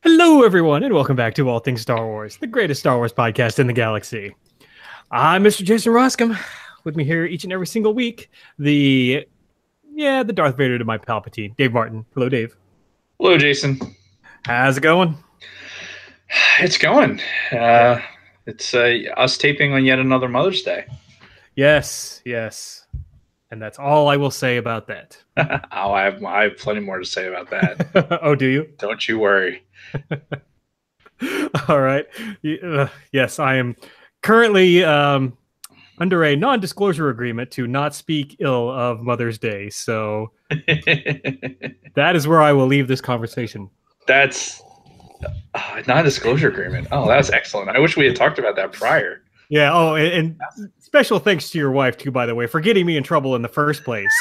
Hello, everyone, and welcome back to All Things Star Wars, the greatest Star Wars podcast in the galaxy. I'm Mr. Jason Roscom. With me here each and every single week, the Darth Vader to my Palpatine, Dave Martin. Hello, Dave. Hello, Jason. How's it going? It's going. It's us taping on yet another Mother's Day. Yes. And that's all I will say about that. I have plenty more to say about that. Oh, do you? Don't you worry. All right. Yes, I am currently under a non-disclosure agreement to not speak ill of Mother's Day. So that is where I will leave this conversation. That's a non-disclosure agreement. Oh, that's excellent. I wish we had talked about that prior. Yeah. Oh, and special thanks to your wife, too, by the way, for getting me in trouble in the first place.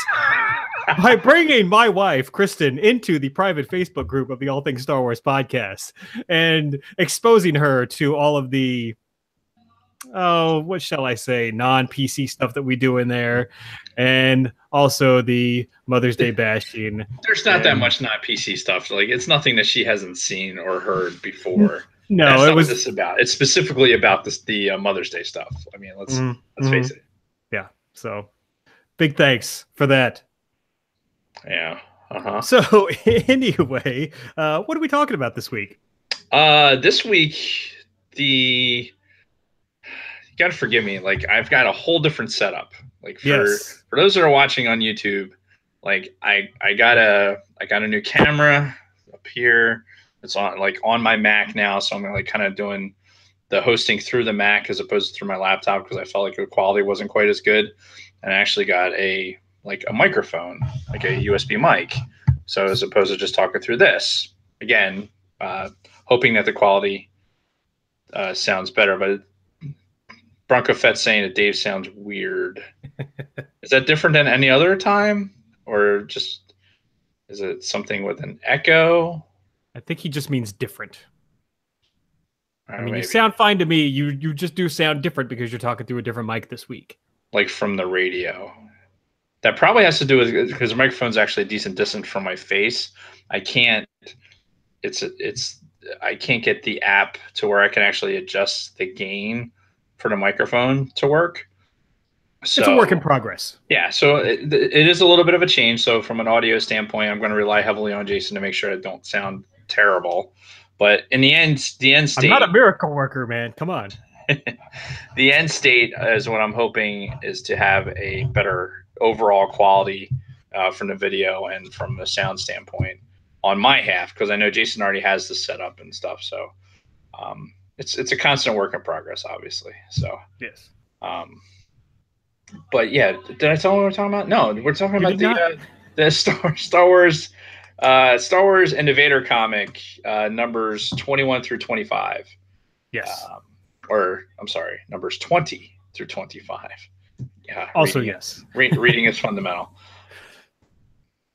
By bringing my wife, Kristen, into the private Facebook group of the All Things Star Wars podcast and exposing her to all of the, what shall I say, non-PC stuff that we do in there. And also the Mother's Day bashing. There's not that much non-PC stuff. Like, it's nothing that she hasn't seen or heard before. No, that's it not was what this is about. It's specifically about the Mother's Day stuff. I mean, let's face it. Yeah. So big thanks for that. Yeah. So anyway, what are we talking about this week? This week, you got to forgive me. Like, I've got a whole different setup. Like, for those that are watching on YouTube, like I got a new camera up here. It's on my Mac now, so I'm like kind of doing the hosting through the Mac as opposed to through my laptop because I felt like the quality wasn't quite as good. And I actually got a microphone, like a USB mic. So as opposed to just talking through this, again, hoping that the quality sounds better. But Bronco Fett's saying that Dave sounds weird. Is that different than any other time, or just is it something with an echo? I think he just means different. I mean, maybe. You sound fine to me. You just do sound different because you're talking through a different mic this week. Like from the radio. That probably has to do with because the microphone's actually a decent distance from my face. I can't get the app to where I can actually adjust the gain for the microphone to work. So, it's a work in progress. Yeah, so it is a little bit of a change. So from an audio standpoint, I'm going to rely heavily on Jason to make sure I don't sound terrible. But in the end state, I'm not a miracle worker, man. Come on. The end state is what I'm hoping is to have a better overall quality from the video and from the sound standpoint on my half, because I know Jason already has this set up and stuff. So it's a constant work in progress, obviously. So yes. But yeah, did I tell them what we're talking about? No, we're talking about the Star Wars and the Vader comic numbers 21 through 25. Yes. Or I'm sorry, numbers 20 through 25. Yeah. Also, yes. Reading is fundamental.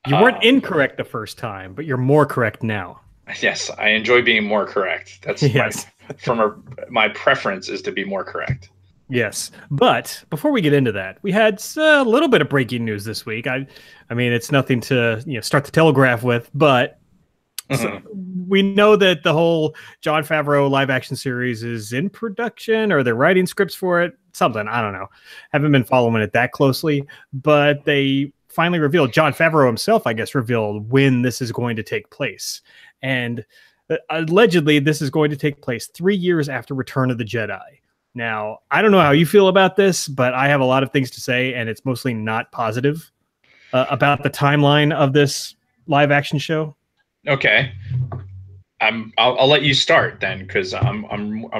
You weren't incorrect the first time, but you're more correct now. Yes, I enjoy being more correct. That's yes. My preference is to be more correct. Yes, but before we get into that, we had a little bit of breaking news this week. I mean, it's nothing to start the telegraph with, but so we know that the whole Jon Favreau live action series is in production, or they're writing scripts for it. Something, I don't know. Haven't been following it that closely, but they finally revealed, Jon Favreau himself, I guess, revealed when this is going to take place. And allegedly, this is going to take place 3 years after Return of the Jedi. Now, I don't know how you feel about this, but I have a lot of things to say, and it's mostly not positive about the timeline of this live action show. Okay, I'll let you start then, because I'm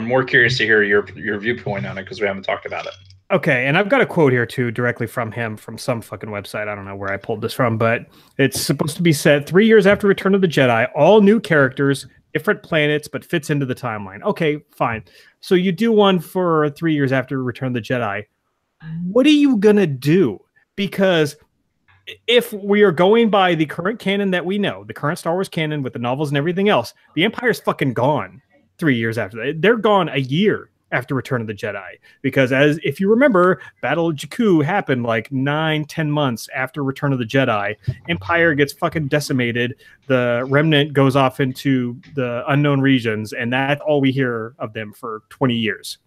more curious to hear your viewpoint on it, because we haven't talked about it. Okay, and I've got a quote here too, directly from him, from some fucking website. I don't know where I pulled this from, but it's supposed to be set 3 years after Return of the Jedi, all new characters, different planets, but fits into the timeline. Okay, fine. So you do one for 3 years after Return of the Jedi. What are you gonna do? Because if we are going by the current canon that we know, the current Star Wars canon with the novels and everything else, the Empire's fucking gone 3 years after that. They're gone a year after Return of the Jedi, because as if you remember, Battle of Jakku happened like 9-10 months after Return of the Jedi. Empire gets fucking decimated. The Remnant goes off into the unknown regions, and that's all we hear of them for 20 years.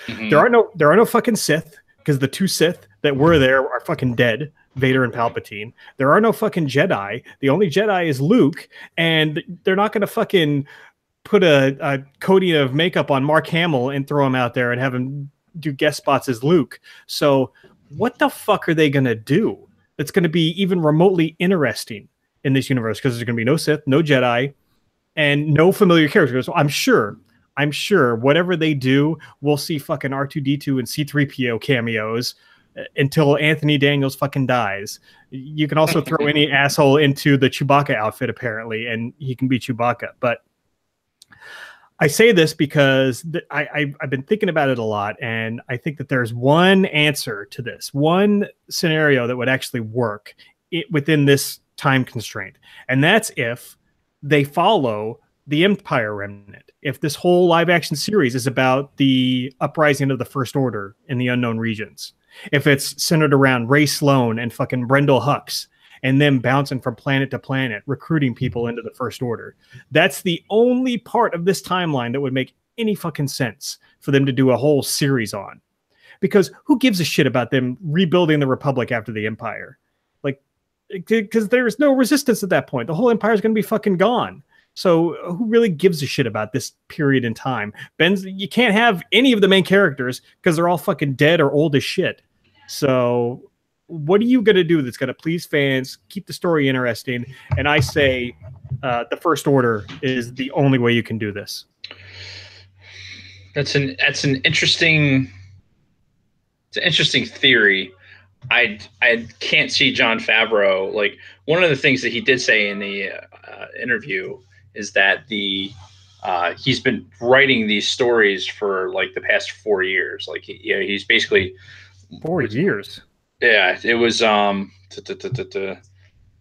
Mm-hmm. There are no fucking Sith, because the two Sith that were there are fucking dead, Vader and Palpatine. There are no fucking Jedi. The only Jedi is Luke, and they're not going to fucking put a coating of makeup on Mark Hamill and throw him out there and have him do guest spots as Luke. So what the fuck are they going to do that's going to be even remotely interesting in this universe? Because there's going to be no Sith, no Jedi, and no familiar characters. So I'm sure whatever they do, we'll see fucking R2D2 and C3PO cameos until Anthony Daniels fucking dies. You can also throw any asshole into the Chewbacca outfit, apparently, and he can be Chewbacca. But I say this because I've been thinking about it a lot, and I think that there's one answer to this, one scenario that would actually work within this time constraint. And that's if they follow the Empire Remnant. If this whole live action series is about the uprising of the First Order in the unknown regions, if it's centered around Ray Sloan and fucking Brendel Hux and them bouncing from planet to planet, recruiting people into the First Order, that's the only part of this timeline that would make any fucking sense for them to do a whole series on. Because who gives a shit about them rebuilding the Republic after the Empire? Like, because there's no resistance at that point. The whole Empire is going to be fucking gone. So who really gives a shit about this period in time? You can't have any of the main characters because they're all fucking dead or old as shit. So what are you going to do that's going to please fans, keep the story interesting? And I say the First Order is the only way you can do this. That's an interesting theory. I can't see Jon Favreau, like, one of the things that he did say in the interview is that he's been writing these stories for like the past 4 years. Like he's basically 4 years. Yeah, it was yeah,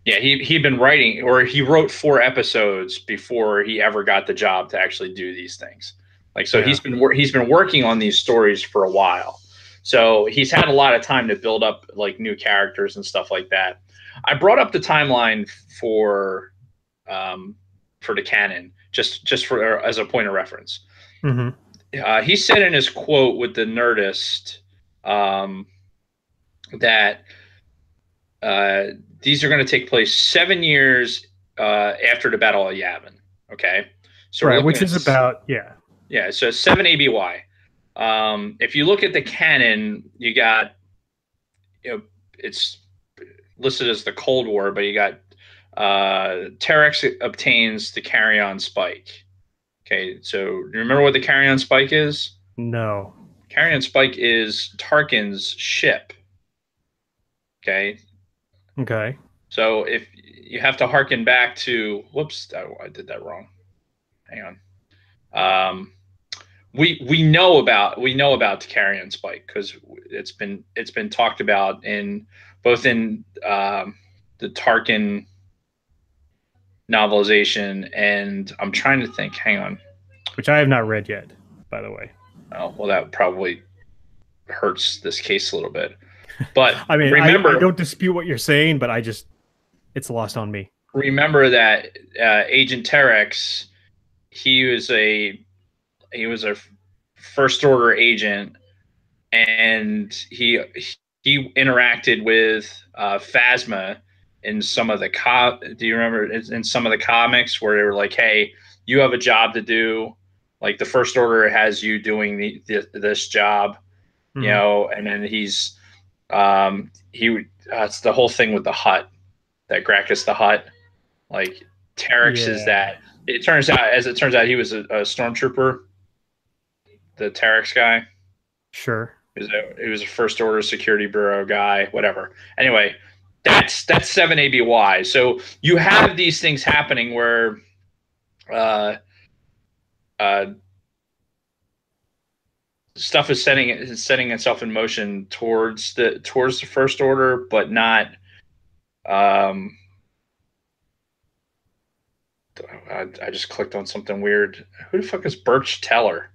he'd been writing, or he wrote 4 episodes before he ever got the job to actually do these things. Like, so he's been working on these stories for a while. So he's had a lot of time to build up like new characters and stuff like that. I brought up the timeline for the canon just for as a point of reference. Mm-hmm. He said in his quote with the Nerdist that these are going to take place 7 years after the Battle of Yavin. Okay, so right, which is about so 7 ABY. If you look at the canon, you got, it's listed as the Cold War, but you got Terex obtains the carry-on spike. Okay, so remember what the carry-on spike is? No. Carry-on spike is Tarkin's ship. Okay. So if you have to harken back to, whoops, I did that wrong. Hang on. We know about the carry-on spike because it's been talked about in both in the Tarkin novelization, and I'm trying to think. Hang on. Which I have not read yet, by the way. Oh, well, that probably hurts this case a little bit. But I mean, remember, I don't dispute what you're saying, but it's lost on me. Remember that Agent Terex, he was a First Order agent, and he interacted with Phasma in some of the do you remember in some of the comics where they were like, hey, you have a job to do, like the First Order has you doing this job, and then he's it's the whole thing with the Hutt, that Gracchus the Hutt, like Terex is that. It turns out he was a stormtrooper, the Terex guy. Sure. He was a First Order Security Bureau guy, whatever. Anyway, that's 7 ABY. So you have these things happening where stuff is setting itself in motion towards the First Order, but not. I just clicked on something weird. Who the fuck is Birch Teller?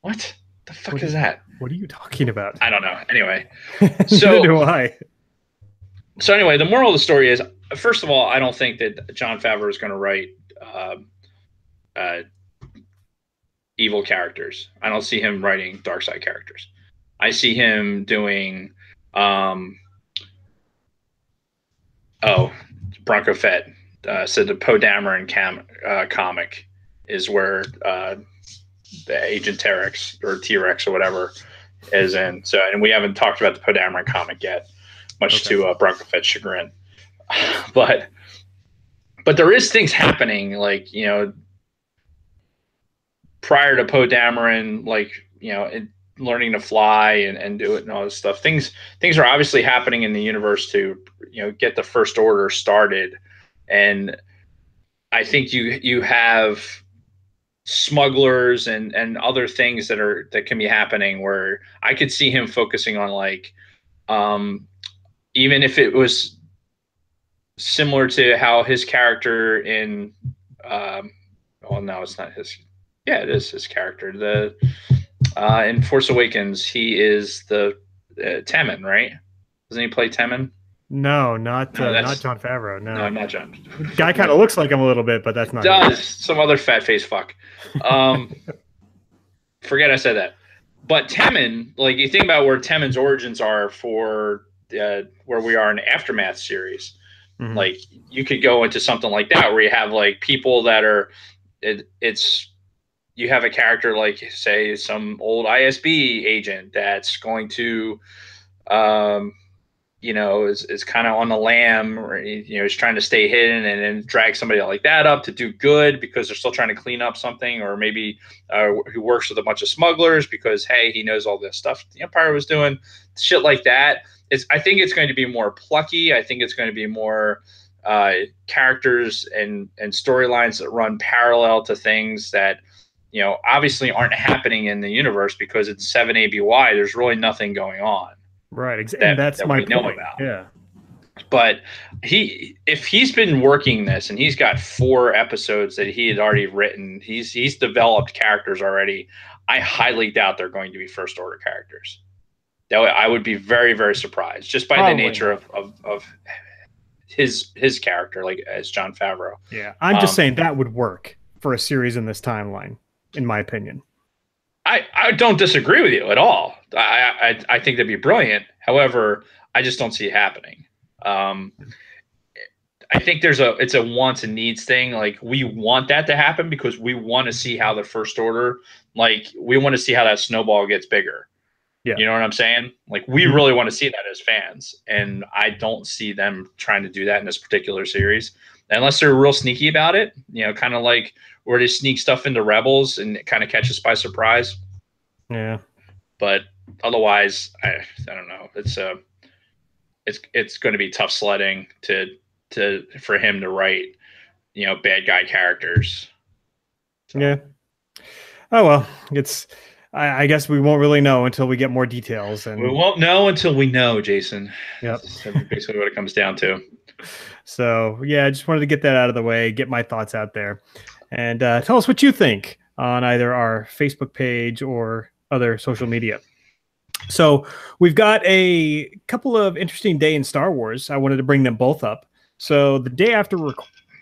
What the fuck is that? What are you talking about? I don't know. Anyway, Neither so do I. so anyway, the moral of the story is, first of all, I don't think that Jon Favreau is going to write uh, evil characters. I don't see him writing dark side characters. I see him doing Bronco Fett said the Poe Dameron comic is where the Agent T-Rex or whatever is in. So, and we haven't talked about the Poe Dameron comic yet, much to Bronco Fett's chagrin. But there is things happening, like, you know, prior to Poe Dameron, like, you know, learning to fly and do it and all this stuff. Things are obviously happening in the universe to, you know, get the First Order started. And I think you have smugglers and other things that can be happening where I could see him focusing on, like, even if it was similar to how his character in well, no, it's not his. Yeah, it is his character. The in Force Awakens, he is the Temmin, right? Doesn't he play Temmin? No, not Jon Favreau. No, not John. Guy kind of looks like him a little bit, but that's not. Does him. Some other fat face fuck. Forget I said that. But Temmin, like, you think about where Temmin's origins are for where we are in the Aftermath series. Mm-hmm. Like, you could go into something like that where you have, like, people that are you have a character like, say, some old ISB agent that's going to, you know, is kind of on the lam, or, you know, is trying to stay hidden and then drag somebody like that up to do good because they're still trying to clean up something, or maybe who works with a bunch of smugglers because, hey, he knows all this stuff the Empire was doing, shit like that. I think it's going to be more plucky. I think it's going to be more characters and storylines that run parallel to things that, you know, obviously aren't happening in the universe because it's 7 ABY. There's really nothing going on. Right. Exactly. That's my point. About. Yeah. But if he's been working this and he's got 4 episodes that he had already written, he's developed characters already. I highly doubt they're going to be First Order characters. I would be very, very surprised just by the nature of his character, like as Jon Favreau. Yeah. I'm just saying that would work for a series in this timeline, in my opinion. I don't disagree with you at all. I think that'd be brilliant. However, I just don't see it happening. I think it's a wants and needs thing. Like, we want that to happen because we want to see how the First Order, like, we want to see how that snowball gets bigger. Yeah. You know what I'm saying? Like, we really want to see that as fans. And I don't see them trying to do that in this particular series. Unless they're real sneaky about it, you know, kind of like where they sneak stuff into Rebels and it kind of catches by surprise. Yeah. But otherwise, I don't know. It's going to be tough sledding for him to write, you know, bad guy characters. So. Yeah. Oh, well, I guess we won't really know until we get more details. And we won't know until we know, Jason. Yep. That's basically what it comes down to. So, yeah, I just wanted to get that out of the way, get my thoughts out there. And tell us what you think on either our Facebook page or other social media. So we've got a couple of interesting days in Star Wars. I wanted to bring them both up. So the day after we're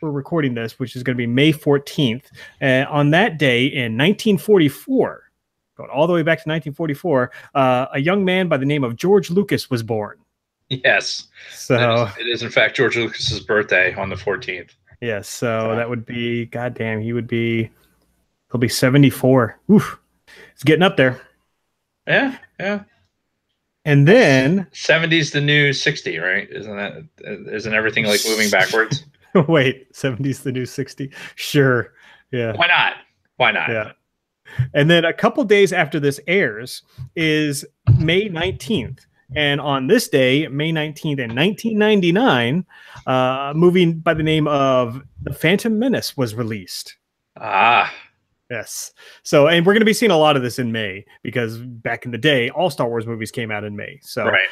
recording this, which is going to be May 14th, on that day in 1944, going all the way back to 1944, a young man by the name of George Lucas was born. Yes. So it is in fact George Lucas's birthday on the 14th. Yes. So that would be, goddamn, he'll be 74. Oof. It's getting up there. Yeah. Yeah. And then 70's the new 60, right? Isn't everything like moving backwards? Wait, 70's the new 60? Sure. Yeah. Why not? Why not? Yeah. And then a couple days after this airs is May 19th. And on this day, May 19th in 1999, a movie by the name of The Phantom Menace was released. Ah. Yes. So, and we're going to be seeing a lot of this in May because back in the day, all Star Wars movies came out in May. So, right.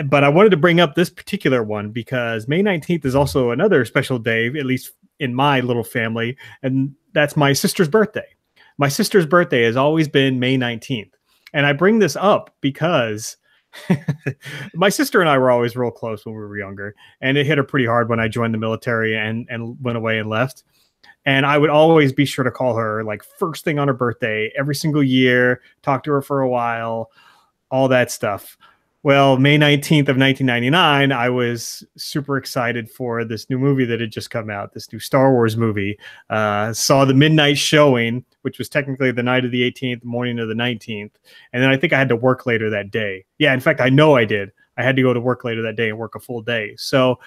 But I wanted to bring up this particular one because May 19th is also another special day, at least in my little family, and that's my sister's birthday. my sister's birthday has always been May 19th. And I bring this up because my sister and I were always real close when we were younger, and it hit her pretty hard when I joined the military and went away and left. And I would always be sure to call her like first thing on her birthday every single year, talk to her for a while, all that stuff. Well, May 19th of 1999, I was super excited for this new movie that had just come out, this new Star Wars movie. Saw the midnight showing, which was technically the night of the 18th, morning of the 19th. And then I think I had to work later that day. Yeah, in fact, I know I did. I had to go to work later that day and work a full day. So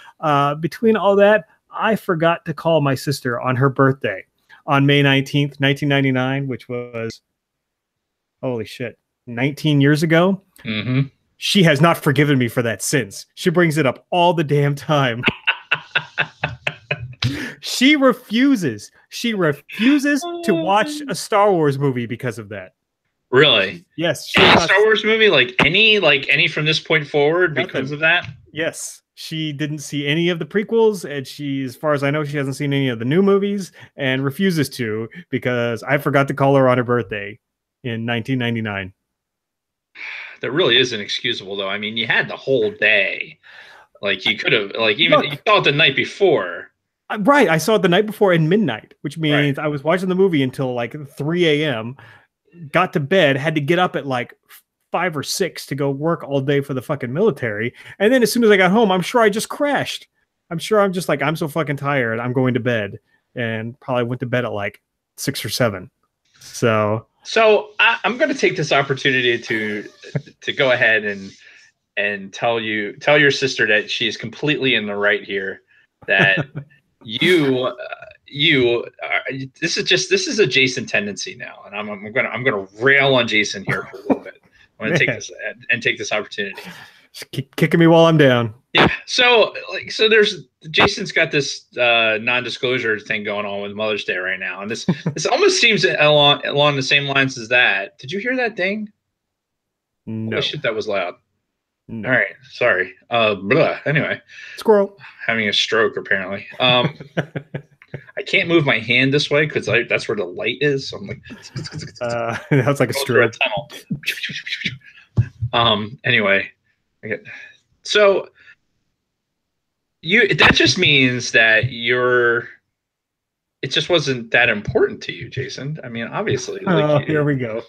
between all that, I forgot to call my sister on her birthday on May 19th, 1999, which was, holy shit, 19 years ago. Mm-hmm. She has not forgiven me for that since. She brings it up all the damn time. She refuses. She refuses to watch a Star Wars movie because of that. Really? Yes. Any Star Wars movie, like any from this point forward, because of that? Yes. She didn't see any of the prequels, and she, as far as I know, she hasn't seen any of the new movies, and refuses to because I forgot to call her on her birthday in 1999. That really is inexcusable, though. I mean, you had the whole day. Like, you could have, like, even you saw it the night before. Right. I saw it the night before at midnight, which means Right. I was watching the movie until like 3 a.m., got to bed, had to get up at like 5 or 6 to go work all day for the fucking military. And then as soon as I got home, I'm sure I just crashed. I'm sure I'm just like, I'm so fucking tired. I'm going to bed, and probably went to bed at like 6 or 7. So I'm going to take this opportunity to go ahead and tell your sister that she is completely in the right here. That this is a Jason tendency now, and I'm gonna rail on Jason here for a little bit. I'm gonna take this opportunity. Just keep kicking me while I'm down. Yeah. So Jason's got this non-disclosure thing going on with Mother's Day right now, and this almost seems along the same lines as that. Did you hear that ding? No. Holy shit, that was loud. No. All right, sorry. Anyway, Squirrel having a stroke apparently. I can't move my hand this way because that's where the light is. So I'm like, that's like a stroke. Anyway, so that just means that it just wasn't that important to you, Jason. I mean, obviously. Here we go.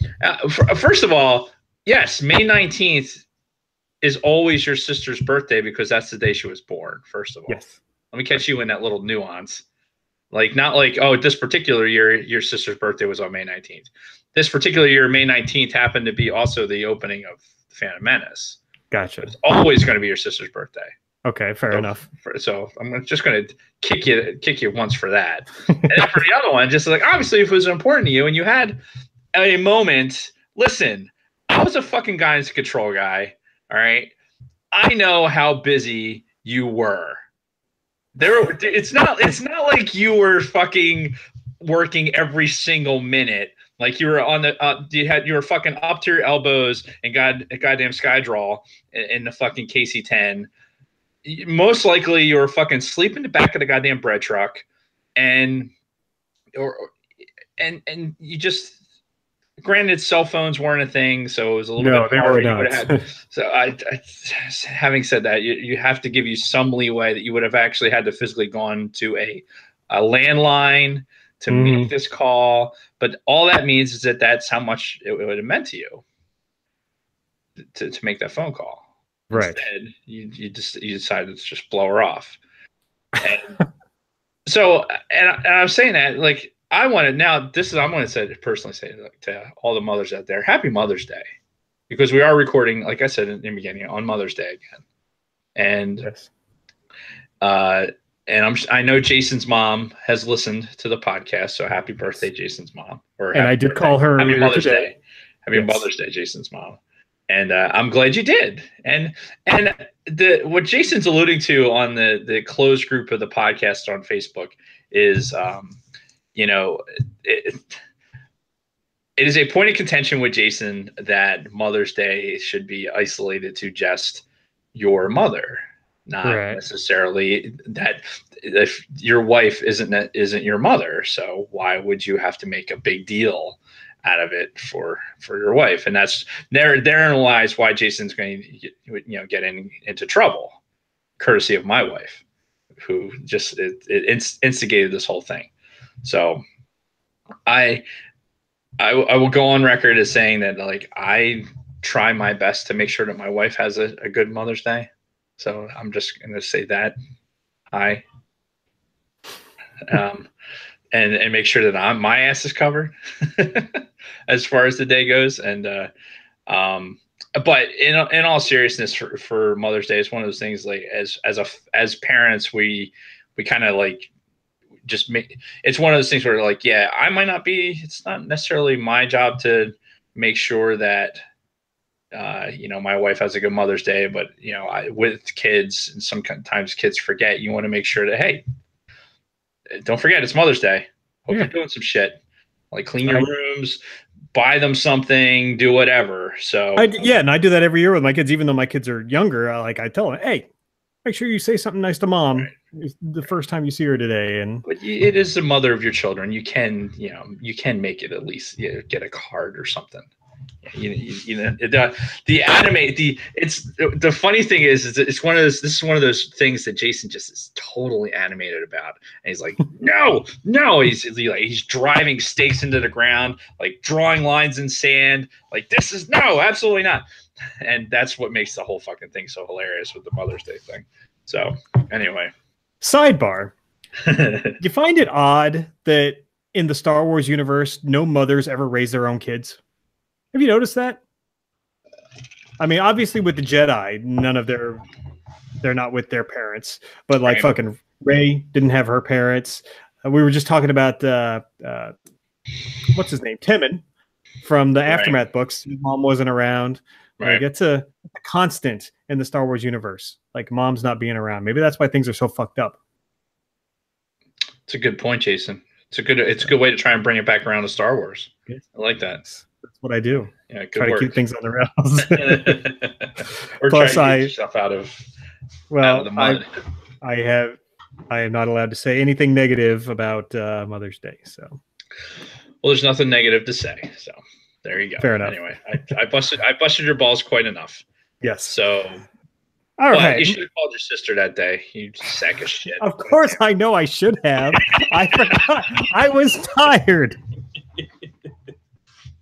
First of all, yes, May 19th is always your sister's birthday because that's the day she was born. First of all, yes. Let me catch you in that little nuance. Like, not like, oh, this particular year, your sister's birthday was on May 19th. This particular year, May 19th happened to be also the opening of The Phantom Menace. Gotcha. It's always going to be your sister's birthday. Okay, fair enough. So I'm just going to kick you once for that. And then for the other one, just like, obviously, if it was important to you and you had a moment, listen, I was a fucking guidance control guy. All right. I know how busy you were. It's not like you were fucking working every single minute. Like you were on the you were fucking up to your elbows and goddamn Skydraw in the fucking KC-10. Most likely you were fucking sleeping in the back of the goddamn bread truck, and you just. Granted, cell phones weren't a thing, so it was a little bit harder. No, they were not. So, having said that, you have to give you some leeway that you would have actually had to physically gone to a landline to make this call. But all that means is that that's how much it would have meant to you to make that phone call. Right. Instead, you decided to just blow her off. And so, and I'm saying that like. I'm going to personally say to all the mothers out there, happy Mother's Day, because we are recording, like I said in the beginning, on Mother's Day again. And, yes. And I know Jason's mom has listened to the podcast. So happy birthday, Jason's mom. And I did call her. Happy Mother's Day. Happy Mother's Day, Jason's mom. And I'm glad you did. And what Jason's alluding to on the closed group of the podcast on Facebook is, it is a point of contention with Jason that Mother's Day should be isolated to just your mother, not necessarily that if your wife isn't your mother. So why would you have to make a big deal out of it for your wife. And that's therein lies why Jason's going to get into trouble, courtesy of my wife, who just instigated this whole thing. So I will go on record as saying that, like, I try my best to make sure that my wife has a good Mother's Day. So I'm just going to say that and make sure that my ass is covered as far as the day goes. And but in all seriousness, for Mother's Day, it's one of those things, like, as parents, we kind of like just make, it's one of those things where, like, yeah, I might not be, it's not necessarily my job to make sure that my wife has a good Mother's Day, but with kids, and sometimes kids forget, you want to make sure that, hey, don't forget it's Mother's Day. Hope you're doing some shit, like clean your rooms, buy them something, do whatever. So and I do that every year with my kids, even though my kids are younger. I tell them, hey, make sure you say something nice to mom the first time you see her today. And but it is the mother of your children. You can make it at least get a card or something. The funny thing is it's one of those. This is one of those things that Jason just is totally animated about, and he's like, no, he's driving stakes into the ground, like drawing lines in sand, like, this is no, absolutely not. And that's what makes the whole fucking thing so hilarious with the Mother's Day thing. So anyway, sidebar. You find it odd that in the Star Wars universe, no mothers ever raise their own kids? Have you noticed that? I mean, obviously with the Jedi, they're not with their parents, but like fucking Rey didn't have her parents. We were just talking about what's his name, Timon, from the Aftermath books. His mom wasn't around. Like, it's a constant in the Star Wars universe. Like, mom's not being around. Maybe that's why things are so fucked up. It's a good point, Jason. It's a good way to try and bring it back around to Star Wars. I like that. That's what I do. Yeah, good try work. To keep things on the rails. Or plus, try to get yourself out of the mud. I am not allowed to say anything negative about Mother's Day. So, well, there's nothing negative to say. So there you go. Fair enough. Anyway, I busted your balls quite enough. Yes. So, all right. You should have called your sister that day. You sack of shit. Of course, I know I should have. I forgot. I was tired.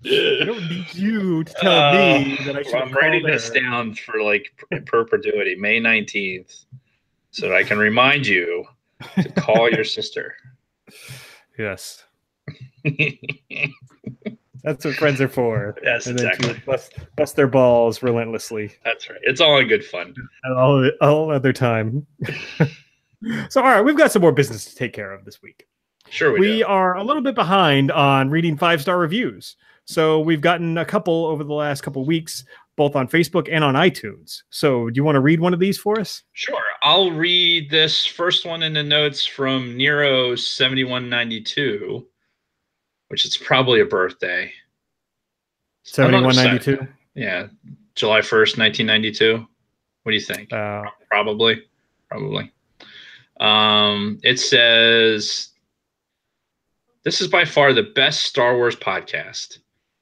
I don't need you to tell me that I should. I'm writing this down for like perpetuity, May 19th, so that I can remind you to call your sister. Yes. That's what friends are for. Yes, and exactly. Bust their balls relentlessly. That's right. It's all in good fun. All other time. So, all right, we've got some more business to take care of this week. Sure, we are a little bit behind on reading 5-star reviews. So we've gotten a couple over the last couple of weeks, both on Facebook and on iTunes. So do you want to read one of these for us? Sure. I'll read this first one in the notes from Nero 7192, which is probably a birthday. 7192? Yeah. July 1st, 1992. What do you think? Probably. It says, this is by far the best Star Wars podcast.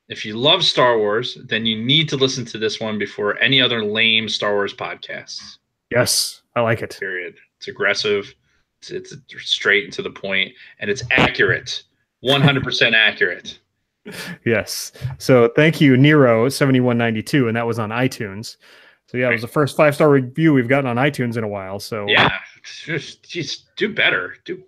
If you love Star Wars, then you need to listen to this one before any other lame Star Wars podcasts. Yes, I like it. Period. It's aggressive. It's straight and to the point, and it's accurate. 100% accurate. Yes. So thank you, Nero 7192, and that was on iTunes. So yeah, it was the first 5-star review we've gotten on iTunes in a while. So yeah, just do better. Do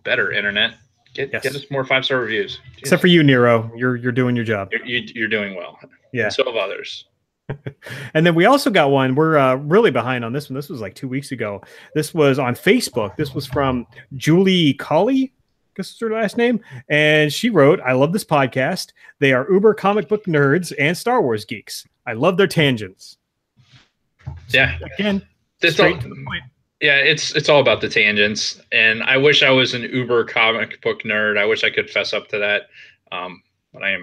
better, internet. Get us more 5-star reviews. Jeez. Except for you, Nero. You're doing your job. You're doing well. Yeah. And so have others. And then we also got one. We're really behind on this one. This was like 2 weeks ago. This was on Facebook. This was from Julie Colley, I guess is her last name. And she wrote, I love this podcast. They are uber comic book nerds and Star Wars geeks. I love their tangents. Yeah. Again, straight to the point. Yeah, it's all about the tangents, and I wish I was an uber comic book nerd. I wish I could fess up to that, but I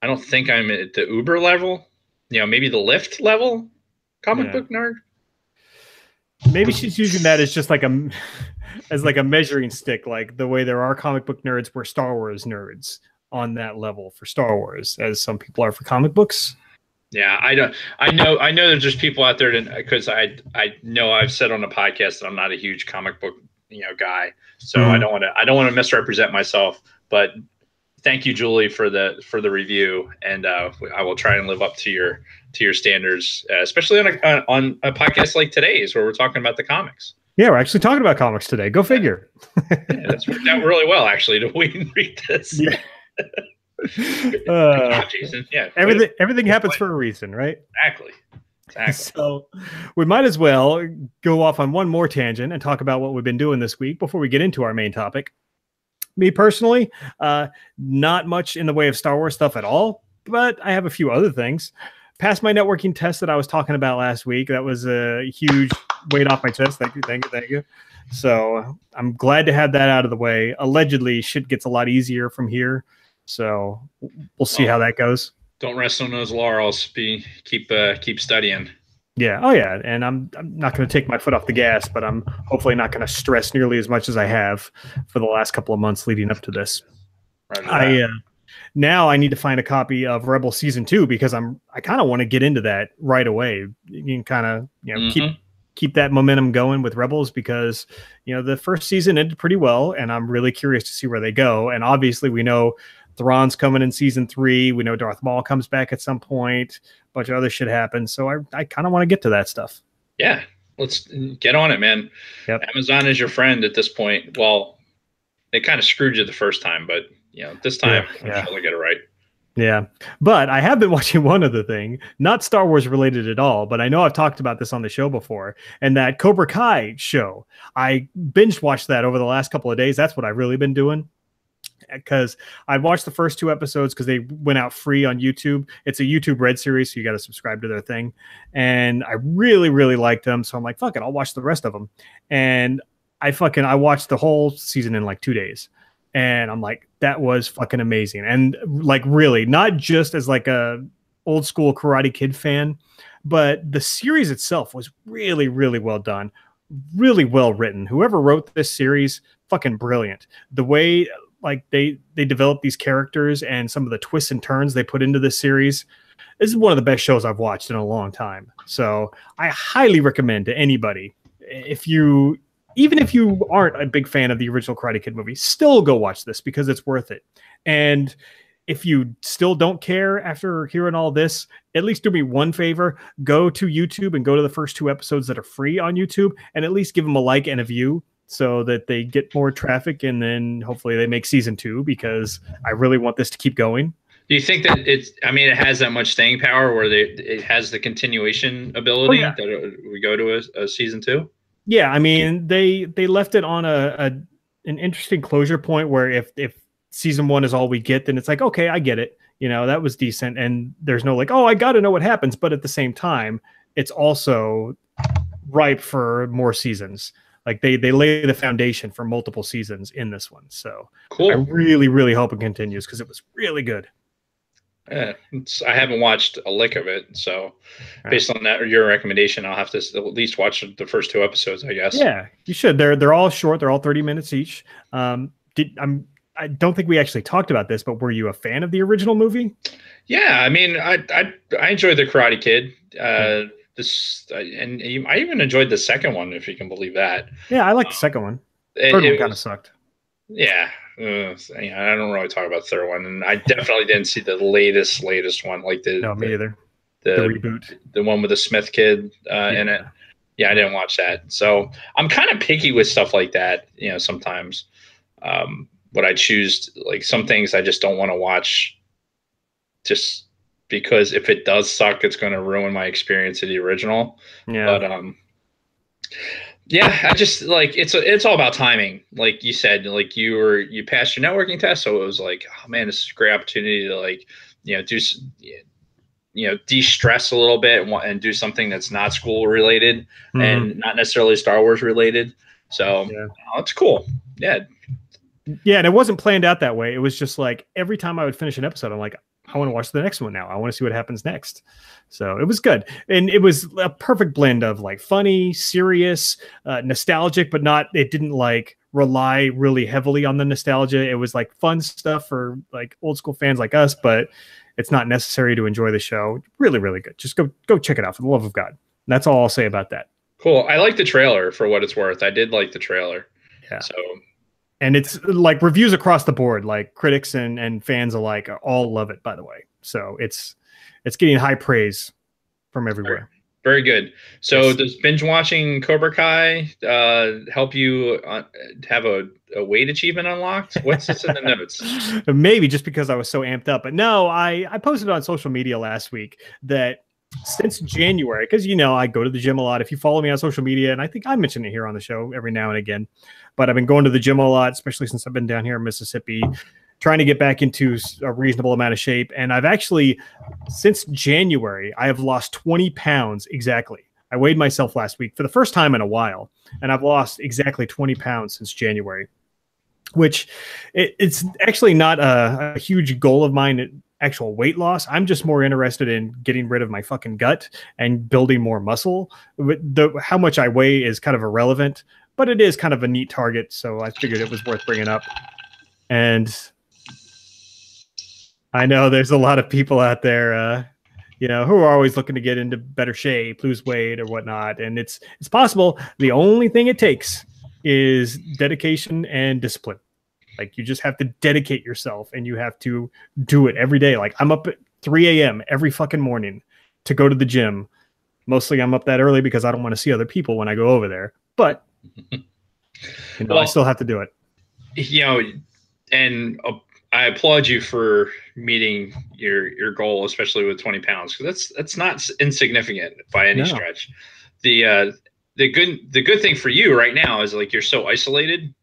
don't think I'm at the uber level. Maybe the Lyft level comic book nerd. Maybe she's using that as just like a measuring stick, like the way there are comic book nerds, we're Star Wars nerds on that level for Star Wars as some people are for comic books. Yeah, I don't. I know there's just people out there because I know I've said on the podcast that I'm not a huge comic book guy, so I don't want to misrepresent myself. But thank you, Julie, for the review, and I will try and live up to your standards, especially on a podcast like today's where we're talking about the comics. Yeah, we're actually talking about comics today. Go figure. Yeah, that's worked out really well, actually, to read this. Yeah. Jason. Yeah, everything happens for a reason, right? Exactly. So we might as well go off on one more tangent and talk about what we've been doing this week before we get into our main topic. Me personally, not much in the way of Star Wars stuff at all, but I have a few other things. Passed my networking test that I was talking about last week. That was a huge weight off my chest. Thank you. So I'm glad to have that out of the way. Allegedly, shit gets a lot easier from here. So we'll see how that goes. Don't rest on those laurels. Keep studying. Yeah. Oh yeah. And I'm not going to take my foot off the gas, but I'm hopefully not going to stress nearly as much as I have for the last couple of months leading up to this. Now I need to find a copy of Rebel Season 2 because I kind of want to get into that right away. You can kind of keep that momentum going with Rebels because the first season ended pretty well, and I'm really curious to see where they go. And obviously we know Thrawn's coming in Season 3. We know Darth Maul comes back at some point. A bunch of other shit happens. So I kind of want to get to that stuff. Yeah, let's get on it, man. Yep. Amazon is your friend at this point. Well, they kind of screwed you the first time, but this time I'm sure they'll get it right. Yeah, but I have been watching one other thing, not Star Wars related at all, but I know I've talked about this on the show before, and that Cobra Kai show. I binge watched that over the last couple of days. That's what I've really been doing. Because I watched the first 2 episodes because they went out free on YouTube. It's a YouTube Red series, so you got to subscribe to their thing. And I really, really liked them. So I'm like, fuck it, I'll watch the rest of them. And I watched the whole season in like 2 days. And I'm like, that was fucking amazing. And like, really, not just as like a old school Karate Kid fan, but the series itself was really, really well done. Really well written. Whoever wrote this series, fucking brilliant. The way like they develop these characters and some of the twists and turns they put into this series. This is one of the best shows I've watched in a long time. So I highly recommend to anybody, even if you aren't a big fan of the original Karate Kid movie, still go watch this because it's worth it. And if you still don't care after hearing all this, at least do me one favor, go to YouTube and go to the first 2 episodes that are free on YouTube and at least give them a like and a view, so that they get more traffic, and then hopefully they make Season 2 because I really want this to keep going. Do you think that it has that much staying power where it has the continuation ability that we go to a Season 2? Yeah, I mean, they left it on an interesting closure point where if Season 1 is all we get, then it's like, okay, I get it. That was decent. And there's no like, oh, I got to know what happens. But at the same time, it's also ripe for more seasons. Like they lay the foundation for multiple seasons in this one. So cool. I really, really hope it continues because it was really good. Yeah, I haven't watched a lick of it. So based on that or your recommendation, I'll have to at least watch the first 2 episodes, I guess. Yeah, you should. They're all short. They're all 30 minutes each. I don't think we actually talked about this, but were you a fan of the original movie? Yeah, I mean, I enjoyed the Karate Kid. I even enjoyed the second one, if you can believe that. Yeah, I like the second one. Third one kind of sucked. Yeah, I don't really talk about the third one, and I definitely didn't see the latest one, like me either. The reboot, the one with the Smith kid in it. Yeah, I didn't watch that. So I'm kind of picky with stuff like that. Sometimes, but I choose like some things I just don't want to watch, just because if it does suck, it's going to ruin my experience of the original. Yeah. But I just like it's all about timing. Like you said, like you passed your networking test, so it was like, oh man, this is a great opportunity to like de-stress a little bit and do something that's not school related and not necessarily Star Wars related. So it's cool. Yeah. Yeah, and it wasn't planned out that way. It was just like every time I would finish an episode, I'm like, I want to watch the next one now. I want to see what happens next. So it was good. And it was a perfect blend of like funny, serious, nostalgic, but it didn't like rely really heavily on the nostalgia. It was like fun stuff for like old school fans like us, but it's not necessary to enjoy the show. Really, really good. Just go check it out for the love of God. And that's all I'll say about that. Cool. I like the trailer for what it's worth. I did like the trailer. Yeah. So, and it's like reviews across the board, like critics and fans alike all love it, by the way. So it's getting high praise from everywhere. Very good. So does binge watching Cobra Kai help you have a weight achievement unlocked? What's this in the notes? Maybe just because I was so amped up. But no, I posted on social media last week that since January, because, you know, I go to the gym a lot. If you follow me on social media, and I think I mention it here on the show every now and again, but I've been going to the gym a lot, especially since I've been down here in Mississippi, trying to get back into a reasonable amount of shape. And I've actually, since January, I have lost 20 pounds exactly. I weighed myself last week for the first time in a while, and I've lost exactly 20 pounds since January, which it's actually not a huge goal of mine, actual weight loss. I'm just more interested in getting rid of my fucking gut and building more muscle. How much I weigh is kind of irrelevant, but it is kind of a neat target. So I figured it was worth bringing up. And I know there's a lot of people out there, you know, who are always looking to get into better shape, lose weight or whatnot. And it's possible. The only thing it takes is dedication and discipline. Like, you just have to dedicate yourself, and you have to do it every day. Like, I'm up at 3 a.m. every fucking morning to go to the gym. Mostly I'm up that early because I don't want to see other people when I go over there. But, you know, well, I still have to do it. You know, and I applaud you for meeting your goal, especially with 20 pounds, because that's not insignificant by any stretch. The good thing for you right now is, like, you're so isolated,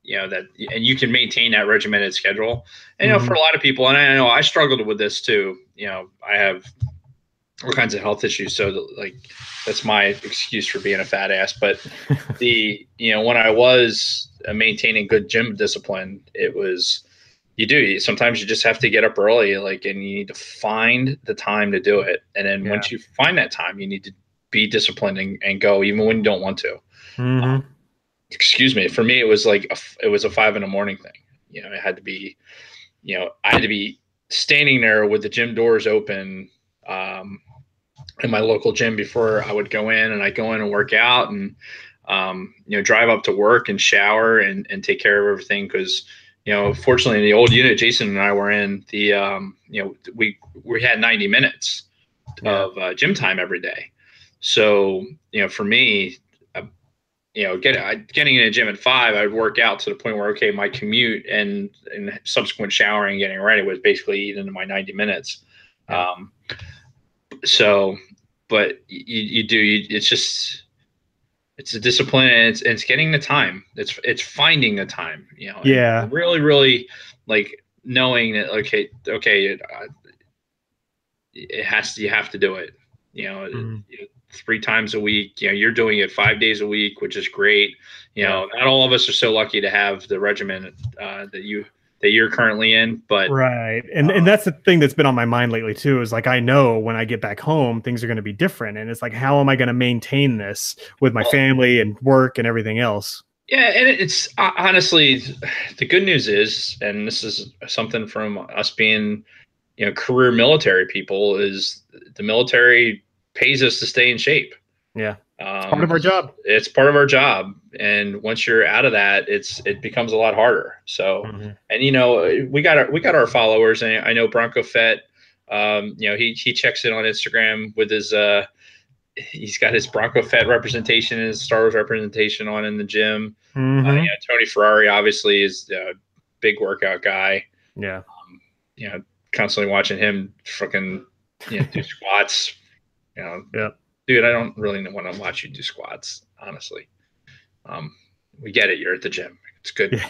you know, that, and you can maintain that regimented schedule. And, you know, for a lot of people, and I know I struggled with this too, you know, I have all kinds of health issues. So, like, that's my excuse for being a fat ass. But you know, when I was maintaining good gym discipline, it was, sometimes you just have to get up early, like, and you need to find the time to do it. And then once you find that time, you need to be disciplined and go, even when you don't want to. Excuse me. For me, it was like it was a 5 a.m. thing. You know, it had to be, you know, I had to be standing there with the gym doors open in my local gym before I would go in, and I go in and work out, and you know, drive up to work and shower and take care of everything. Because, you know, fortunately, in the old unit Jason and I were in, the you know, we had 90 minutes of gym time every day. So, you know, for me, you know, getting in a gym at 5, I'd work out to the point where, okay, my commute and subsequent showering, getting ready was basically eating into my 90 minutes. So, but it's just, it's a discipline, and it's getting the time. It's finding the time, you know, and really, really, like, knowing that, okay, you have to do it, you know, 3 times a week. You know, you're doing it 5 days a week, which is great. You know, not all of us are so lucky to have the regimen that you're currently in, but and that's the thing that's been on my mind lately too, is like, I know when I get back home, things are going to be different, and it's like, how am I going to maintain this with my family and work and everything else? Yeah, and it's honestly, the good news is, and this is something from us being, you know, career military people, is the military pays us to stay in shape. Yeah. It's part of our job. It's part of our job. And once you're out of that, it becomes a lot harder. So, and, you know, we got our followers, and I know Bronco Fett, you know, he checks in on Instagram with his, he's got his Bronco Fett representation and his Star Wars representation on in the gym. You know, Tony Ferrari obviously is a big workout guy. Yeah. You know, constantly watching him fucking, you know, do squats. You know, dude, I don't really want to watch you do squats, honestly. We get it. You're at the gym. It's good.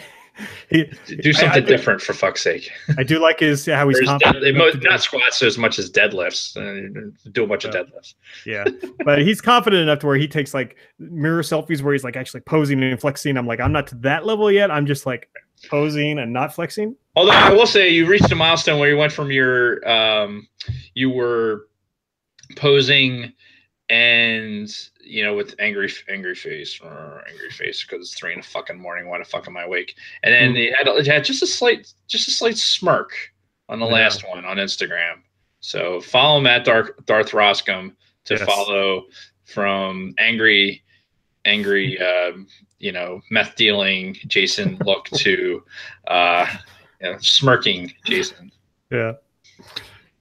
Do something different, for fuck's sake. I do like how he's confident. Not squats as much as deadlifts. Do a bunch of deadlifts. Yeah, but he's confident enough to where he takes like mirror selfies where he's like actually posing and flexing. I'm like, I'm not to that level yet. I'm just like posing and not flexing. Although I will say, you reached a milestone where you went from your, you were posing and with angry face because it's 3 in the fucking morning. Why the fuck am I awake? And then it had just a slight smirk on the last one on Instagram. So follow him at Darth Roscom to follow from angry meth dealing Jason look to smirking Jason. Yeah.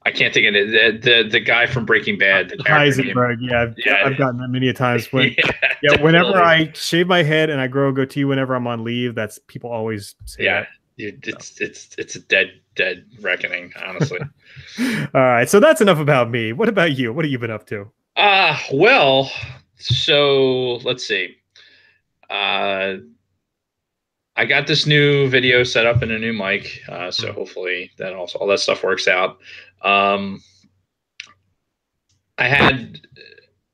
I can't think of it. The guy from Breaking Bad, the Heisenberg. I've gotten that many a times. Whenever I shave my head and I grow a goatee, whenever I'm on leave, that's people always say that. It's a dead reckoning, honestly. All right, so that's enough about me. What about you? What have you been up to? Well, so let's see. I got this new video set up and a new mic, so hopefully that all that stuff works out. I had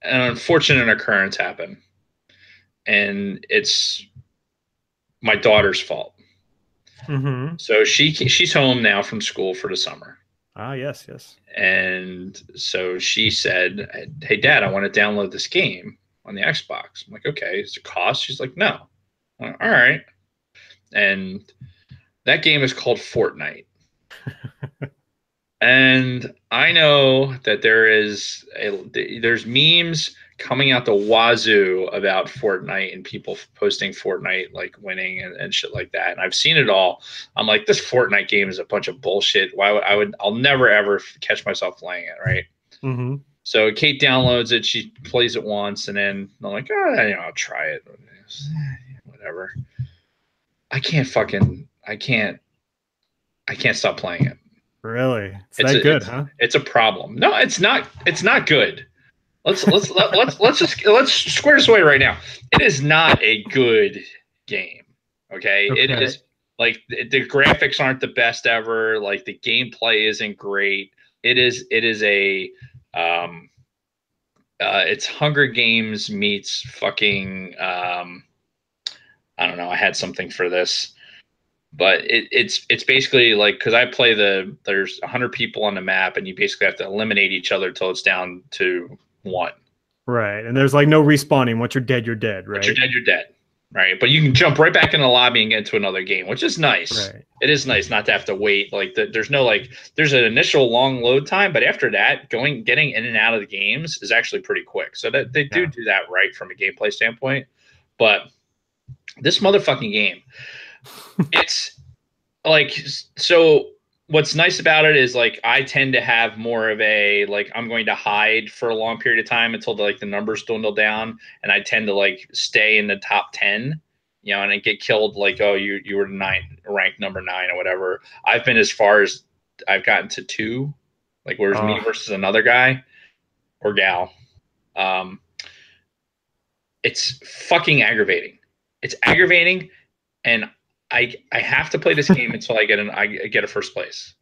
an unfortunate occurrence happen, and it's my daughter's fault. So she's home now from school for the summer. Yes. And so she said, "Hey, Dad, I want to download this game on the Xbox." I'm like, "Okay, is it cost?" She's like, "No." I'm like, all right. And that game is called Fortnite. And I know that there's memes coming out the wazoo about Fortnite and people posting Fortnite like winning and shit like that. And I've seen it all. I'm like, this Fortnite game is a bunch of bullshit. I'll never ever catch myself playing it, right? So Kate downloads it, she plays it once, and then I'm like, I'll try it. Whatever. I can't stop playing it. Really? It's that good, huh? It's a problem. No, it's not. It's not good. Let's square this away right now. It is not a good game. Okay? It is like the graphics aren't the best ever. Like the gameplay isn't great. It is it's Hunger Games meets fucking I don't know. I had something for this. But it's basically like, because there's 100 people on the map, and you basically have to eliminate each other till it's down to 1. Right, and there's like no respawning. Once you're dead, right? Once you're dead, you're dead, right? But you can jump right back in the lobby and get into another game, which is nice. Right. It is nice not to have to wait. Like there's an initial long load time, but after that, getting in and out of the games is actually pretty quick. So that they do that right from a gameplay standpoint. But this motherfucking game. It's like, so what's nice about it is like I tend to have more of a like I'm going to hide for a long period of time until the numbers dwindle down, and I tend to like stay in the top 10, and I get killed like, oh, you were ranked number 9 or whatever. I've been as far as I've gotten to 2, like where's me versus another guy or gal. It's fucking aggravating. It's aggravating, and I have to play this game until I get a first place.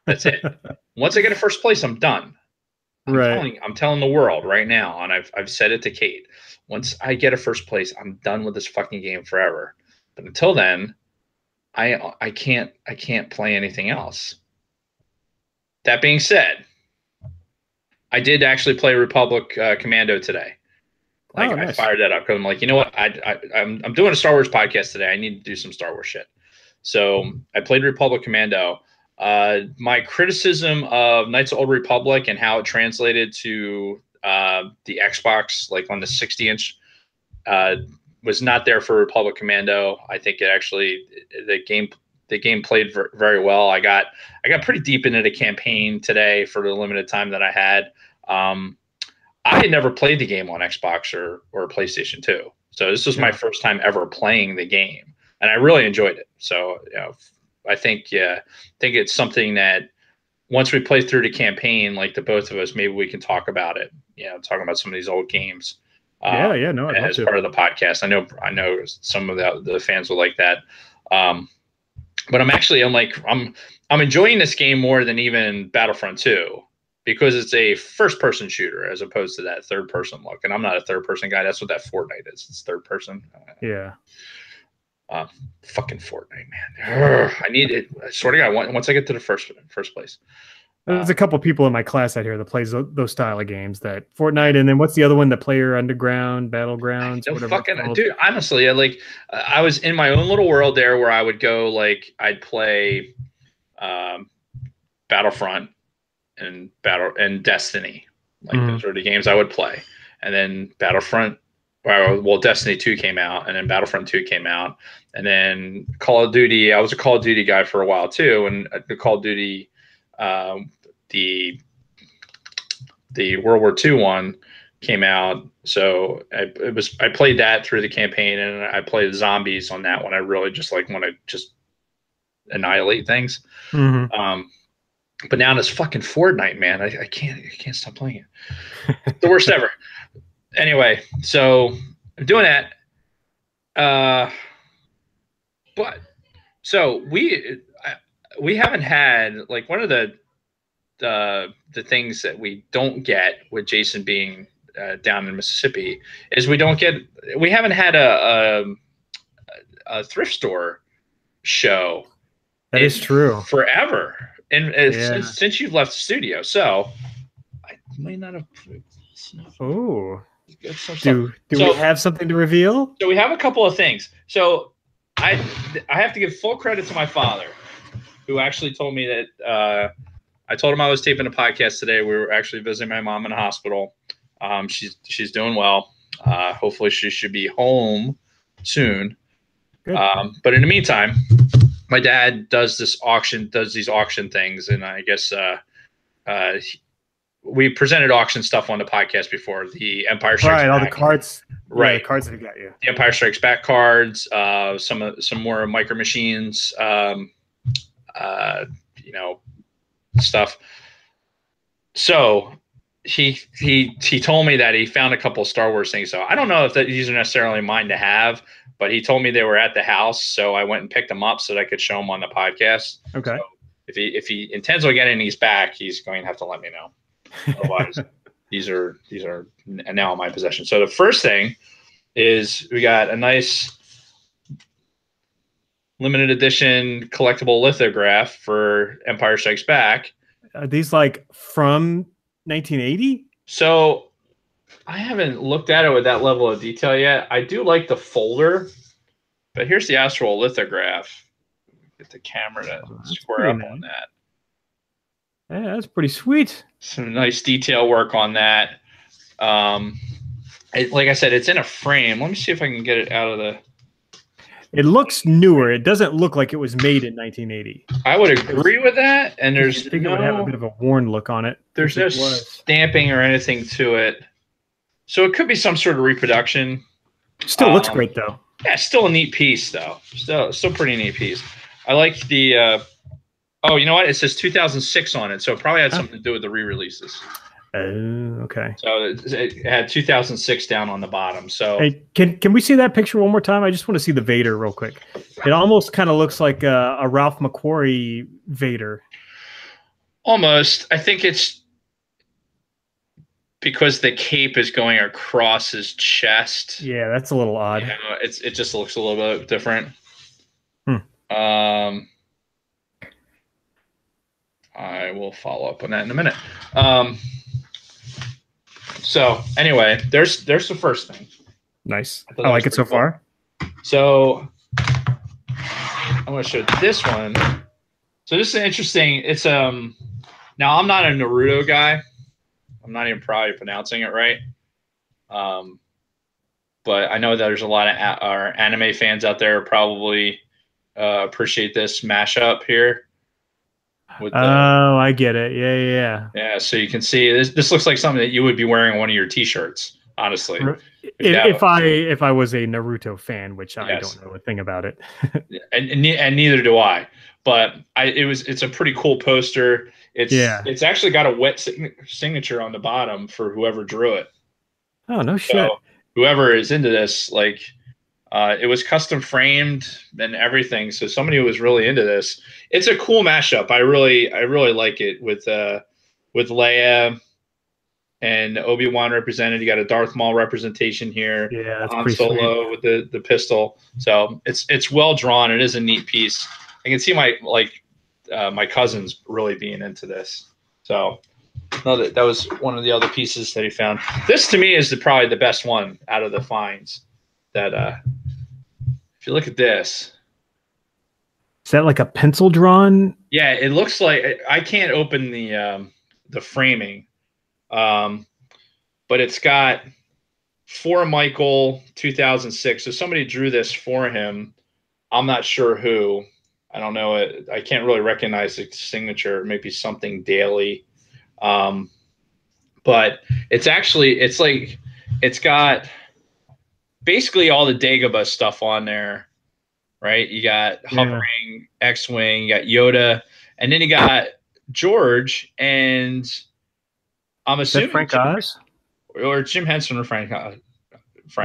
That's it. Once I get a first place, I'm done. I'm telling the world right now, and I've said it to Kate. Once I get a first place, I'm done with this fucking game forever. But until then, I can't play anything else. That being said, I did actually play Republic Commando today. Like nice. I fired that up because I'm like, you know what? I'm doing a Star Wars podcast today. I need to do some Star Wars shit. So I played Republic Commando. My criticism of Knights of the Old Republic and how it translated to the Xbox, like on the 60-inch, was not there for Republic Commando. I think the game played very well. I got pretty deep into the campaign today for the limited time that I had. I had never played the game on Xbox or PlayStation 2. So this was my first time ever playing the game, and I really enjoyed it. So, I think it's something that once we play through the campaign, like the both of us, maybe we can talk about it, talking about some of these old games. I'd love as to. Part of the podcast. I know some of the fans will like that. But I'm enjoying this game more than even Battlefront 2. Because it's a first-person shooter as opposed to that third-person look. And I'm not a third-person guy. That's what that Fortnite is. It's third-person. Fucking Fortnite, man. I need it. I swear to God, once I get to the first place. There's a couple people in my class out here that plays those style of games, that Fortnite, and then what's the other one, the Player Underground, Battlegrounds, No whatever it's fucking called. dude. Honestly, I was in my own little world there where I would go like I'd play Battlefront and Destiny. Like those were the games I would play, and then Battlefront. Well, Destiny 2 came out, and then Battlefront 2 came out, and then Call of Duty. I was a Call of Duty guy for a while too, and the Call of Duty, the World War II one came out, so I played that through the campaign, and I played zombies on that one. I really just want to just annihilate things. But now this fucking Fortnite, man, I can't stop playing it. It's the worst ever. Anyway, so I'm doing that. But so we haven't had, like, one of the things that we don't get with Jason being down in Mississippi is we haven't had a thrift store show. That is true. Forever. And since you've left the studio. So I may not have. Oh. Do we have something to reveal? So we have a couple of things. So I have to give full credit to my father, who actually told me that I told him I was taping a podcast today. We were actually visiting my mom in the hospital. She's doing well. Hopefully she should be home soon. But in the meantime, my dad does these auction things, and I guess we presented auction stuff on the podcast before. The Empire Strikes Back. All the cards. Right. Yeah, the cards that have got you. The Empire Strikes Back cards, some more Micro Machines, stuff. So he told me that he found a couple of Star Wars things. So I don't know if these are necessarily mine to have, but he told me they were at the house, so I went and picked them up so that I could show them on the podcast. Okay. So if he intends on getting these back, he's going to have to let me know. Otherwise, these are now in my possession. So the first thing is we got a nice limited edition collectible lithograph for Empire Strikes Back. Are these like from 1980? So I haven't looked at it with that level of detail yet. I do like the folder, but here's the actual lithograph. Get the camera to square up on that. Yeah, that's pretty sweet. Some nice detail work on that. Like I said, it's in a frame. Let me see if I can get it out of the... It looks newer. It doesn't look like it was made in 1980. I would agree with that. And I think it would have a bit of a worn look on it. There's no stamping or anything to it. So it could be some sort of reproduction. Still looks great, though. Yeah, still a neat piece, though. Still pretty neat piece. I like the... oh, you know what? It says 2006 on it, so it probably had something to do with the re-releases. Okay. So it had 2006 down on the bottom. So hey, can we see that picture one more time? I just want to see the Vader real quick. It almost kind of looks like a Ralph McQuarrie Vader. Almost. I think it's because the cape is going across his chest. Yeah, that's a little odd. You know, it just looks a little bit different. I will follow up on that in a minute. So anyway, there's the first thing. Nice. I like it so far. So I'm going to show this one. So this is interesting. It's now I'm not a Naruto guy. I'm not even probably pronouncing it right. But I know that there's a lot of our anime fans out there who probably appreciate this mashup here. Oh, I get it. Yeah. So you can see this looks like something that you would be wearing on one of your T-shirts. Honestly, if I was a Naruto fan, which I don't know a thing about it, and neither do I. But it's a pretty cool poster. It's actually got a wet signature on the bottom for whoever drew it. Oh, no shit. So whoever is into this, like, it was custom framed and everything. So somebody who was really into this. It's a cool mashup. I really like it with Leia and Obi-Wan represented. You got a Darth Maul representation here. Yeah, that's Han Solo with the pistol. So it's well drawn. It is a neat piece. I can see my cousins really being into this. So no, that was one of the other pieces that he found. This to me is probably the best one out of the finds. That if you look at this, Is that like a pencil drawn? yeah, it looks like I can't open the framing, but it's got for Michael 2006. So somebody drew this for him. I'm not sure who. I don't know it. I can't really recognize the signature. Maybe something Daily. But it's like it's got basically all the Dagobah stuff on there, right? You got hovering X-wing, you got Yoda, and then you got George, and I'm assuming Frank Oz or Jim Henson or Frank. I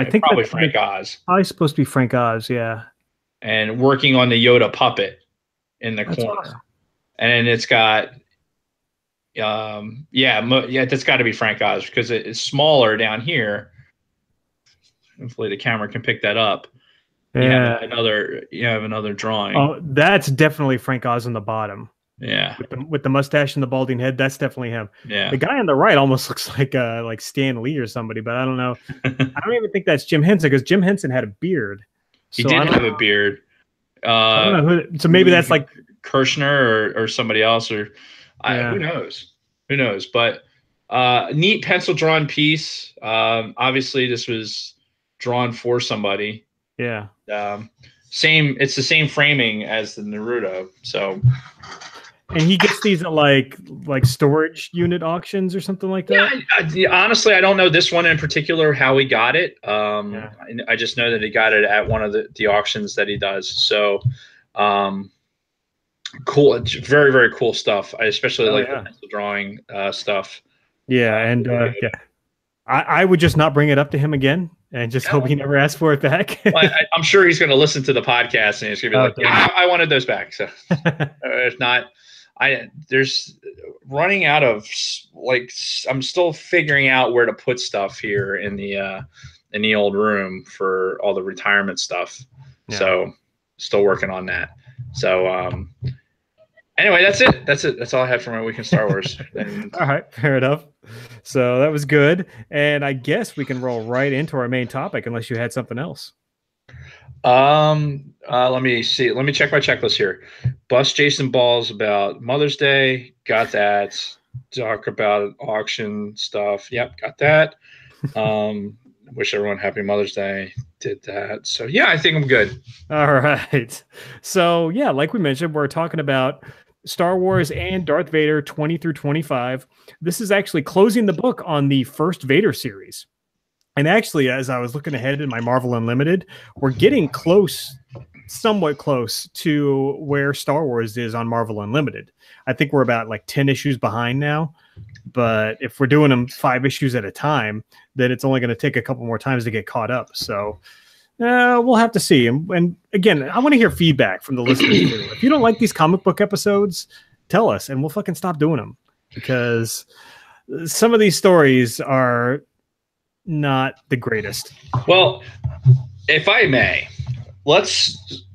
think Probably that's Frank Oz. Probably supposed to be Frank Oz, yeah. And working on the Yoda puppet in the corner, awesome. And then it's got that's got to be Frank Oz because it's smaller down here. Hopefully the camera can pick that up. Yeah. You have another drawing. Oh, that's definitely Frank Oz on the bottom. Yeah. With the mustache and the balding head, that's definitely him. Yeah. The guy on the right almost looks like Stan Lee or somebody, but I don't know. I don't even think that's Jim Henson because Jim Henson had a beard. He did have a beard. I don't know who. So maybe that's like Kirshner or somebody else, or who knows? Who knows? But neat pencil drawn piece. Obviously, this was drawn for somebody. Yeah. It's the same framing as the Naruto. So. And he gets these at like storage unit auctions or something like that. Yeah, honestly, I don't know this one in particular how he got it. I just know that he got it at one of the auctions that he does. So, cool, very very cool stuff. I especially like the pencil drawing stuff. Yeah, and I would just not bring it up to him again and just hope he never asks for it back. Well, I'm sure he's going to listen to the podcast and he's going to be like, "Yeah, I wanted those back." So, if not. There's running out of I'm still figuring out where to put stuff here in the old room for all the retirement stuff. Yeah. So still working on that. So anyway, that's it. That's all I have for my week in Star Wars. All right, fair enough. So that was good, and I guess we can roll right into our main topic unless you had something else. Let me see. Let me check my checklist here. Bust Jason Balls about Mother's Day. Got that. Talk about auction stuff. Yep, got that. Wish everyone happy Mother's Day. Did that. So yeah, I think I'm good. All right. So yeah, like we mentioned, we're talking about Star Wars and Darth Vader 20 through 25. This is actually closing the book on the first Vader series. And actually, as I was looking ahead in my Marvel Unlimited, we're getting close, somewhat close to where Star Wars is on Marvel Unlimited. I think we're about like 10 issues behind now. But if we're doing them 5 issues at a time, then it's only going to take a couple more times to get caught up. So we'll have to see. And again, I want to hear feedback from the listeners too. If you don't like these comic book episodes, tell us and we'll fucking stop doing them. Because some of these stories are not the greatest. Well, if I may,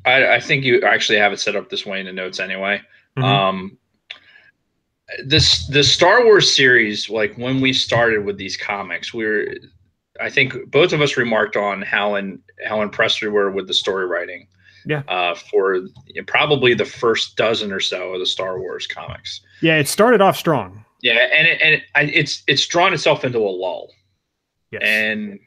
I think you actually have it set up this way in the notes anyway. Mm-hmm. The Star Wars series, like when we started with these comics, I think both of us remarked on how impressed we were with the story writing. Yeah. For probably the first dozen or so of the Star Wars comics. Yeah, it started off strong. Yeah, and it's drawn itself into a lull. Yes. And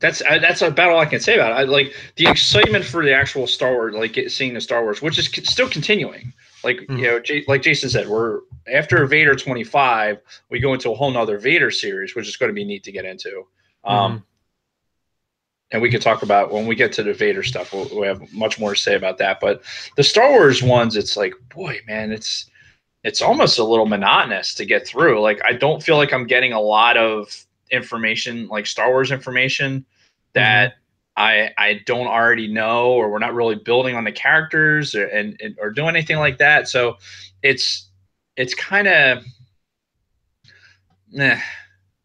that's about all I can say about it. Like the excitement for the actual Star Wars, like seeing the Star Wars, which is still continuing. Like like Jason said, we're after Vader 25, we go into a whole nother Vader series, which is going to be neat to get into. And we could talk about when we get to the Vader stuff. We'll have much more to say about that. But the Star Wars ones, it's like, boy, man, it's almost a little monotonous to get through. Like, I don't feel like I'm getting a lot of information, like Star Wars information that I don't already know, or we're not really building on the characters or doing anything like that. So it's kind of,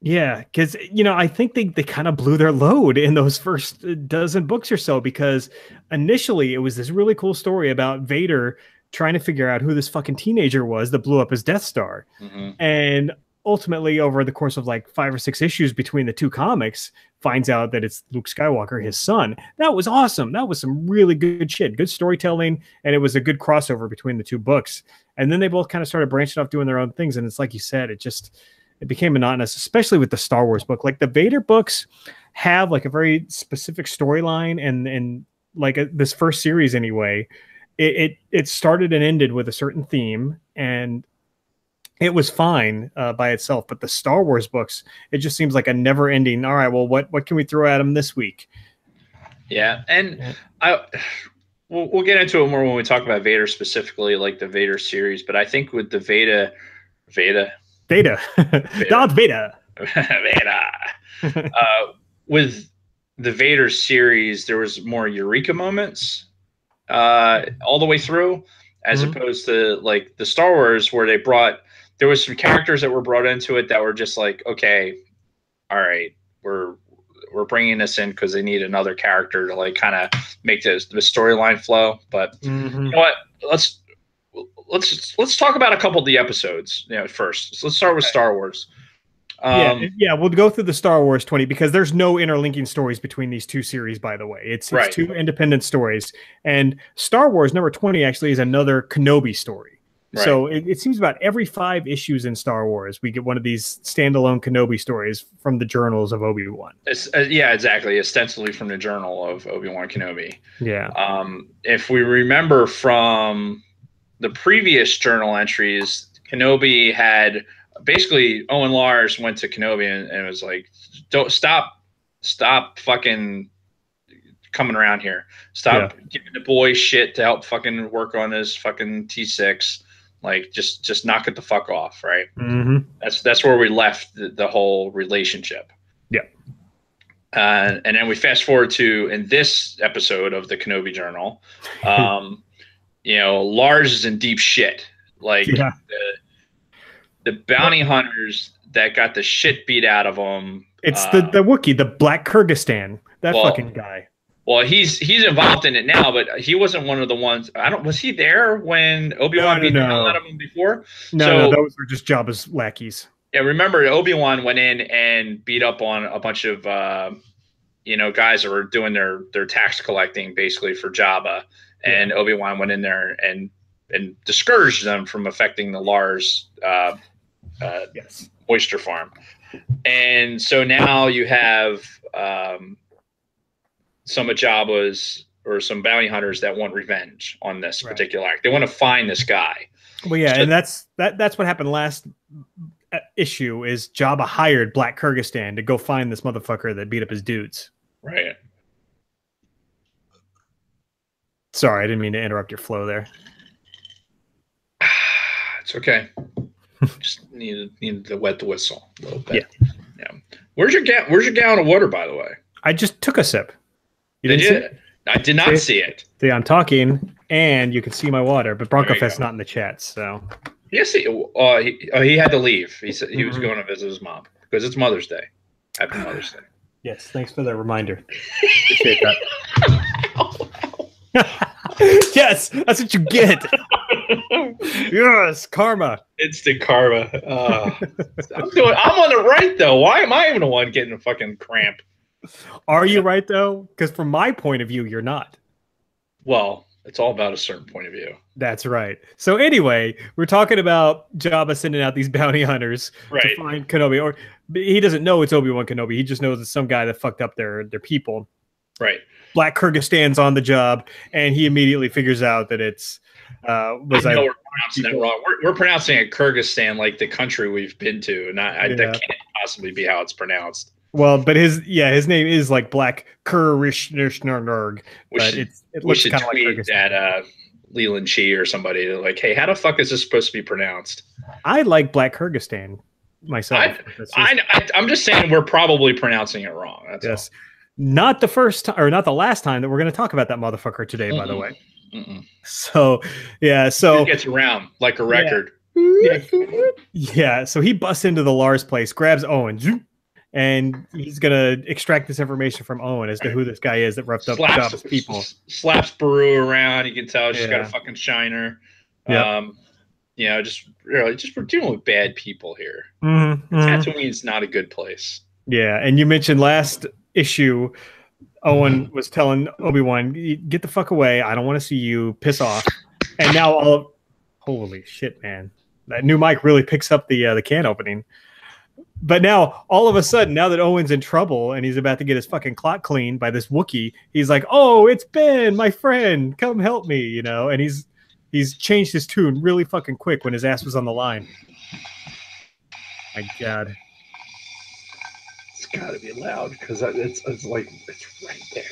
Yeah, because I think they kind of blew their load in those first dozen books or so, because initially it was this really cool story about Vader trying to figure out who this fucking teenager was that blew up his Death Star. And ultimately, over the course of like 5 or 6 issues between the two comics, finds out that it's Luke Skywalker, his son. That was awesome. That was some really good shit, good storytelling, and it was a good crossover between the two books. And then they both kind of started branching off doing their own things, and it's like you said, it became monotonous, especially with the Star Wars book. Like the Vader books have like a very specific storyline, and like this first series anyway, it started and ended with a certain theme, and it was fine by itself. But the Star Wars books, it just seems like a never ending. All right, well, what can we throw at them this week? Yeah, and we'll get into it more when we talk about Vader specifically, like the Vader series. But I think with the Veda. Darth Vader. Vader. With the Vader series, there was more Eureka moments all the way through, as opposed to like the Star Wars, where there was some characters that were brought into it that were just like, okay, all right, we're bringing this in because they need another character to like kind of make the storyline flow. But you know what? Let's talk about a couple of the episodes first. So let's start with Star Wars. We'll go through the Star Wars 20, because there's no interlinking stories between these two series, by the way. It's two independent stories. And Star Wars number 20 actually is another Kenobi story. Right. So it seems about every 5 issues in Star Wars, we get one of these standalone Kenobi stories from the journals of Obi-Wan. Yeah, exactly. Ostensibly from the journal of Obi-Wan Kenobi. Yeah. If we remember from the previous journal entries, Kenobi had basically Owen Lars went to Kenobi and was like, "Don't stop fucking coming around here. Stop giving the boy shit to help fucking work on his fucking T6. Like, just knock it the fuck off, right?" That's where we left the whole relationship. Yeah. And then we fast forward to in this episode of the Kenobi Journal. Lars is in deep shit. Like the bounty hunters that got the shit beat out of them. It's the Wookiee, the Black Kyrgyzstan, fucking guy. Well, he's involved in it now, but he wasn't one of the ones. Was he there when Obi-Wan beat the hell out of him before? No, those were just Jabba's lackeys. Yeah, remember Obi-Wan went in and beat up on a bunch of guys that were doing their tax collecting basically for Jabba. And Obi-Wan went in there and discouraged them from affecting the Lars oyster farm. And so now you have some of Jabba's or some bounty hunters that want revenge on this particular act. They want to find this guy. Well, yeah, and that's what happened last issue. Is Jabba hired Black Kyrgyzstan to go find this motherfucker that beat up his dudes. Right. Sorry, I didn't mean to interrupt your flow there. It's okay. Just needed to wet the whistle a little bit. Yeah. Where's your gallon of water, by the way? I just took a sip. You didn't see it? I did not see it. See, I'm talking, and you can see my water, but BroncoFest's not in the chat, so. Yes, he had to leave. He said he was going to visit his mom because it's Mother's Day. Happy Mother's Day. Yes, thanks for the reminder. Appreciate that. Yes, that's what you get. Yes, karma. Instant karma. I'm on the right though. Why am I even the one getting a fucking cramp? Are you right though? Because from my point of view, you're not. Well, it's all about a certain point of view. That's right. So anyway, we're talking about Jabba sending out these bounty hunters to find Kenobi, or he doesn't know it's Obi-Wan Kenobi. He just knows it's some guy that fucked up their people. Right. Black Kyrgyzstan's on the job, and he immediately figures out that it's we're pronouncing that wrong. We're pronouncing it Kyrgyzstan like the country we've been to, and that can't possibly be how it's pronounced. Well, but his name is like Black Kyrgyzstan, but it looks kind of like Kyrgyzstan. At Leland Chi or somebody like, hey, how the fuck is this supposed to be pronounced? I like Black Kyrgyzstan myself. I'm just saying we're probably pronouncing it wrong. That's all. Not the first time, or not the last time that we're going to talk about that motherfucker today, by the way. So, yeah. So it gets around like a record. Yeah, yeah. So he busts into the Lars place, grabs Owen, and he's gonna extract this information from Owen as to who this guy is that roughed up Jabba's people. Slaps Baru around. You can tell she's got a Yeah. fucking shiner. Yep. You know, just really, just we're dealing with bad people here. Mm-hmm. Tatooine's not a good place. Yeah, and you mentioned last issue, Owen was telling Obi-Wan, "Get the fuck away! I don't want to see you. Piss off." And now, holy shit, man! That new mic really picks up the can opening. But now, all of a sudden, now that Owen's in trouble and he's about to get his fucking clock cleaned by this Wookiee, he's like, "Oh, it's Ben, my friend. Come help me," you know. And he's changed his tune really fucking quick when his ass was on the line. My God. It's got to be loud because it's like it's right there.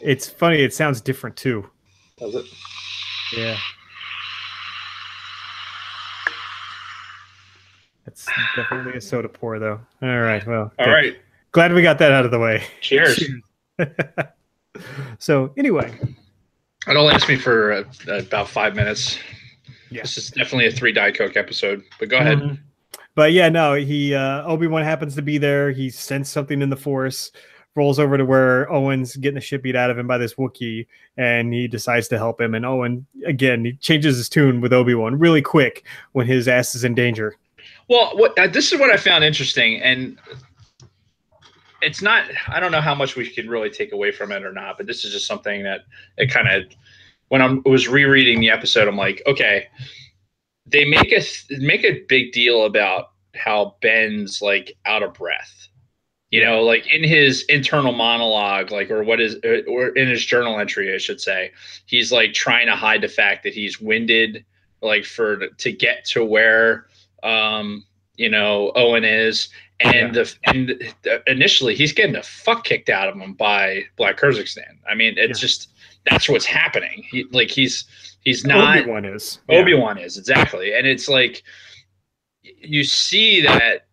It's funny. It sounds different too. Does it? Yeah. That's definitely a soda pour, though. All right. Well. All right. Glad we got that out of the way. Cheers. So anyway, it'll last me for about 5 minutes. Yeah. This is definitely a 3 Diet Coke episode. But go ahead. But yeah, no. Obi-Wan happens to be there. He sensed something in the Force. Rolls over to where Owen's getting the shit beat out of him by this Wookiee, and he decides to help him. And Owen, again, he changes his tune with Obi-Wan really quick when his ass is in danger. Well, this is what I found interesting, and it's not. I don't know how much we can really take away from it or not, but this is just something that it kind of. When I was rereading the episode, I'm like, okay, they make a big deal about how Ben's like out of breath. You know, like in his internal monologue, like, or in his journal entry, I should say, he's like trying to hide the fact that he's winded, like to get to where, you know, Owen is. And initially he's getting the fuck kicked out of him by Black Kyrgyzstan. I mean, it's just, that's what's happening. He's not. Obi-Wan is. Obi-Wan is, exactly. And it's like, you see that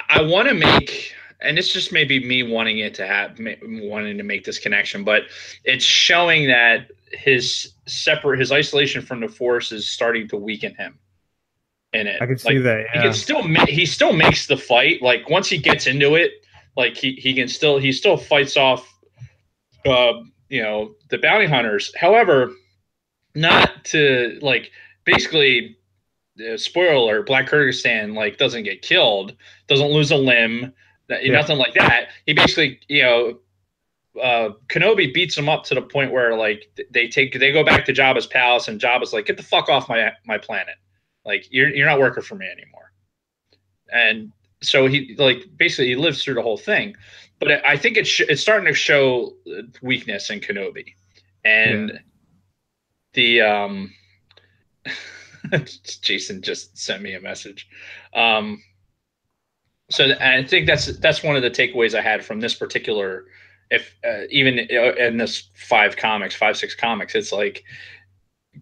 I want to make, and it's just maybe me wanting to make this connection, but it's showing that his isolation from the Force is starting to weaken him in it. I can see that. Yeah. He still makes the fight. Like once he gets into it, like he still fights off, you know, the bounty hunters. However, not to like basically. Spoiler alert, Black Kyrgyzstan like doesn't get killed, doesn't lose a limb, nothing like that. He basically, you know, Kenobi beats him up to the point where like they go back to Jabba's palace, and Jabba's like, "Get the fuck off my planet! Like you're not working for me anymore." And so he like basically he lives through the whole thing, but I think it's starting to show weakness in Kenobi, and the Jason just sent me a message. So I think that's one of the takeaways I had from this particular, even in this 6 comics, it's like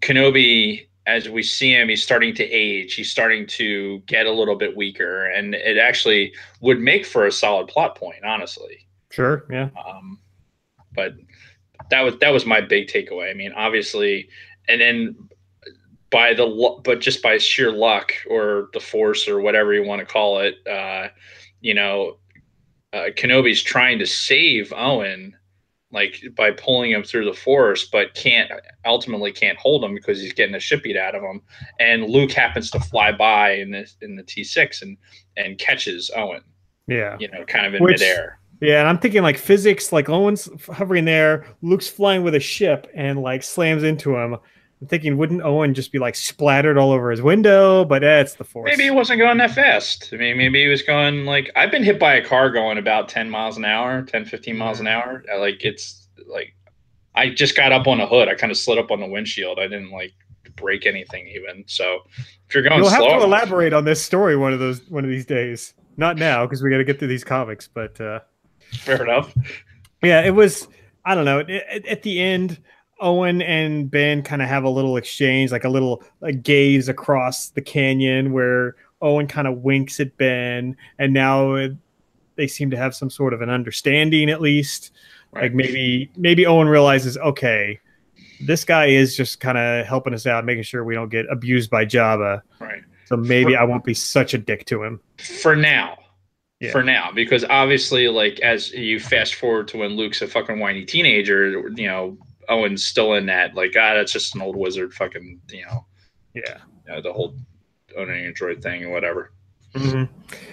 Kenobi, as we see him, he's starting to age. He's starting to get a little bit weaker, and it actually would make for a solid plot point, honestly. Sure. Yeah. But that was my big takeaway. I mean, obviously, and then but just by sheer luck or the Force or whatever you want to call it, you know, Kenobi's trying to save Owen, like by pulling him through the Force, but ultimately can't hold him because he's getting the shit beat out of him. And Luke happens to fly by in the T6 and catches Owen. Yeah, you know, kind of in midair. Yeah, and I'm thinking like physics, like Owen's hovering there, Luke's flying with a ship and like slams into him. I'm thinking, wouldn't Owen just be like splattered all over his window? But it's the Force. Maybe he wasn't going that fast. I mean, maybe he was going like, I've been hit by a car going about 10 miles an hour, 10, 15 miles an hour. Like, it's like, I just got up on the hood. I kind of slid up on the windshield. I didn't like break anything even. So if you're going You'll slow, have to elaborate on this story one of these days. Not now, because we got to get through these comics, but fair enough. Yeah, it was, I don't know. At the end, Owen and Ben kind of have a little exchange, like a little gaze across the canyon where Owen kind of winks at Ben, and now they seem to have some sort of an understanding, at least. Right. Like maybe Owen realizes, okay, this guy is just kind of helping us out, making sure we don't get abused by Jabba. Right. So maybe I won't be such a dick to him. For now. Yeah. For now, because obviously, like, as you fast forward to when Luke's a fucking whiny teenager, you know, Owen's still in that, like, that's just an old wizard, fucking, yeah, the whole owning a droid thing and whatever. Mm-hmm.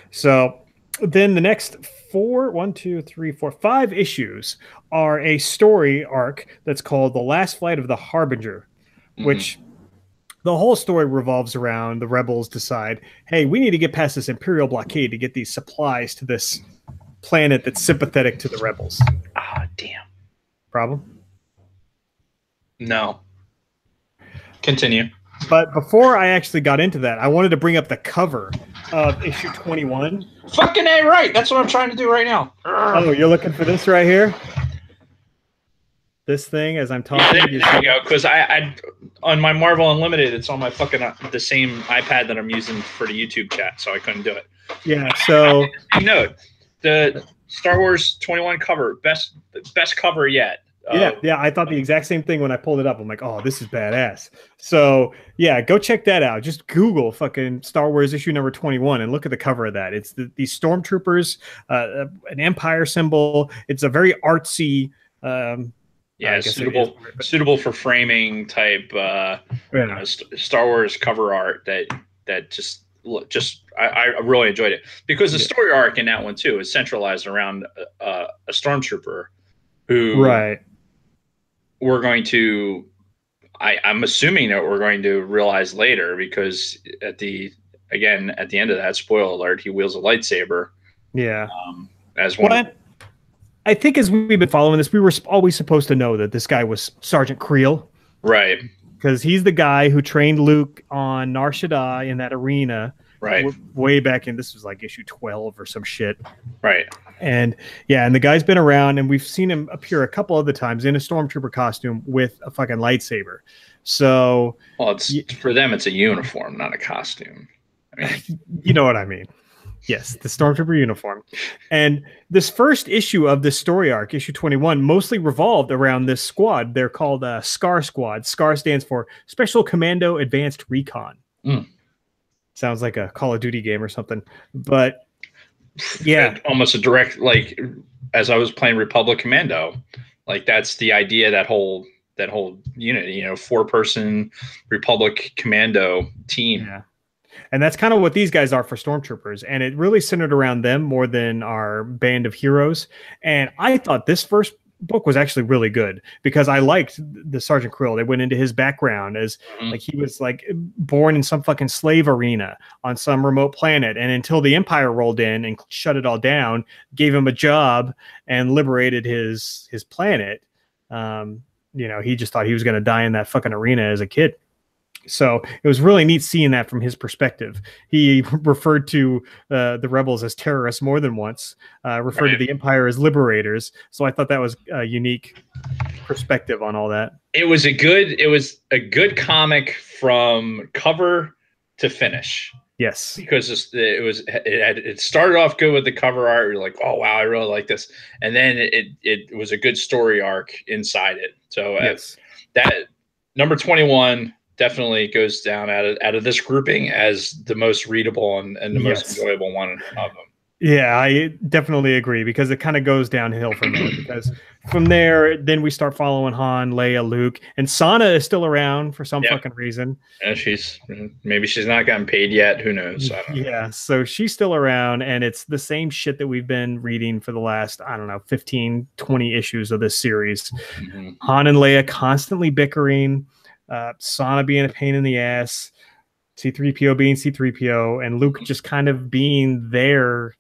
So then the next 5 issues are a story arc that's called The Last Flight of the Harbinger, which the whole story revolves around the rebels decide, hey, we need to get past this Imperial blockade to get these supplies to this planet that's sympathetic to the rebels. Ah, damn. Problem? No. Continue. But before I actually got into that, I wanted to bring up the cover of issue 21. Fucking A, right. That's what I'm trying to do right now. Oh, you're looking for this right here? This thing as I'm talking. Yeah, there you go. Because I on my Marvel Unlimited, it's on my fucking the same iPad that I'm using for the YouTube chat, so I couldn't do it. Yeah. So note the Star Wars 21 cover, best cover yet. Yeah, I thought the exact same thing when I pulled it up. I'm like, oh, this is badass. So yeah, go check that out. Just Google fucking Star Wars issue number 21 and look at the cover of that. It's these stormtroopers, an Empire symbol. It's a very artsy. Suitable for framing type. Star Wars cover art that just I really enjoyed it because the story arc in that one too is centralized around a stormtrooper who we're going to I'm assuming that we're going to realize later, because at the end of that, spoiler alert, he wields a lightsaber. Yeah. As one. I think as we've been following this, we were always supposed to know that this guy was Sergeant Creel. Right. Because he's the guy who trained Luke on Nar Shaddaa in that arena. Right. Way back in, this was like issue 12 or some shit. Right. And yeah, and the guy's been around, and we've seen him appear a couple other times in a stormtrooper costume with a fucking lightsaber. So, well, it's for them, it's a uniform, not a costume. I mean, you know what I mean? Yes, the stormtrooper uniform. And this first issue of this story arc, issue 21, mostly revolved around this squad. They're called SCAR Squad. SCAR stands for Special Commando Advanced Recon. Sounds like a Call of Duty game or something, but yeah, almost a direct, like, as I was playing Republic Commando, like that's the idea, that whole unit, 4-person Republic Commando team. Yeah. And that's kind of what these guys are for stormtroopers. And it really centered around them more than our band of heroes. And I thought this first book was actually really good because I liked the Sergeant Krill. They went into his background as like he was like born in some fucking slave arena on some remote planet, and until the Empire rolled in and shut it all down, gave him a job and liberated his planet. He just thought he was going to die in that fucking arena as a kid. So it was really neat seeing that from his perspective. He referred to the rebels as terrorists more than once, referred to the Empire as liberators. So I thought that was a unique perspective on all that. It was a good comic from cover to finish. Yes, because it started off good with the cover art. You're like, oh wow, I really like this, and then it was a good story arc inside it. So that number 21 definitely goes down out of this grouping as the most readable and the most enjoyable one of them. Yeah, I definitely agree, because it kind of goes downhill from there. Because from there, then we start following Han, Leia, Luke, and Sana is still around for some fucking reason. And maybe she's not gotten paid yet. Who knows? I don't know. So she's still around, and it's the same shit that we've been reading for the last, 15, 20 issues of this series. Han and Leia constantly bickering, Sana being a pain in the ass, C-3PO being C-3PO, and Luke just kind of being there,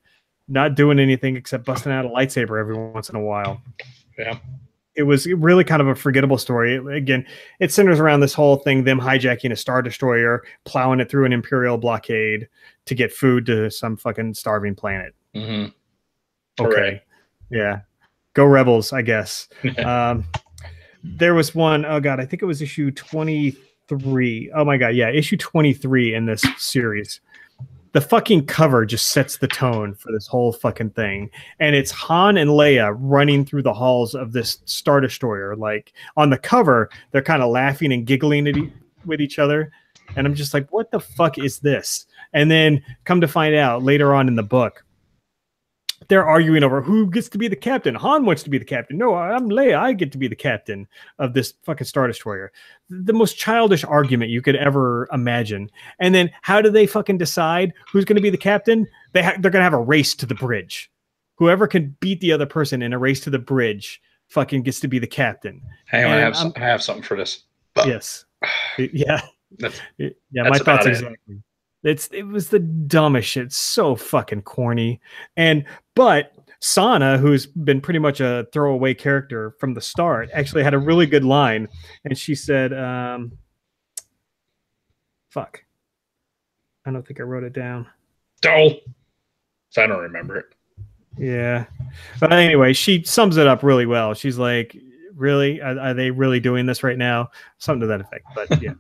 not doing anything except busting out a lightsaber every once in a while. Yeah. It was really kind of a forgettable story. Again, it centers around this whole thing, them hijacking a Star Destroyer, plowing it through an Imperial blockade to get food to some fucking starving planet. Okay. Right. Yeah. Go Rebels, I guess. There was one, oh God, I think it was issue 23. Oh my God. Yeah. Issue 23 in this series. the fucking cover just sets the tone for this whole fucking thing. And it's Han and Leia running through the halls of this Star Destroyer. Like on the cover, they're kind of laughing and giggling with each other. And I'm just like, what the fuck is this? And then come to find out later on in the book, they're arguing over who gets to be the captain. Han wants to be the captain. No, I'm Leia. I get to be the captain of this fucking Star Destroyer. The most childish argument you could ever imagine. And then how do they fucking decide who's going to be the captain? They're going to have a race to the bridge. Whoever can beat the other person in a race to the bridge fucking gets to be the captain. Hang on, I have something for this. Yes. Yeah. That's my thoughts exactly. It was the dumbest shit. So fucking corny. But Sana, who's been pretty much a throwaway character from the start, actually had a really good line. And she said, fuck. I don't think I wrote it down. Oh, so I don't remember it. Yeah. But anyway, she sums it up really well. She's like, really? Are they really doing this right now? Something to that effect. But yeah.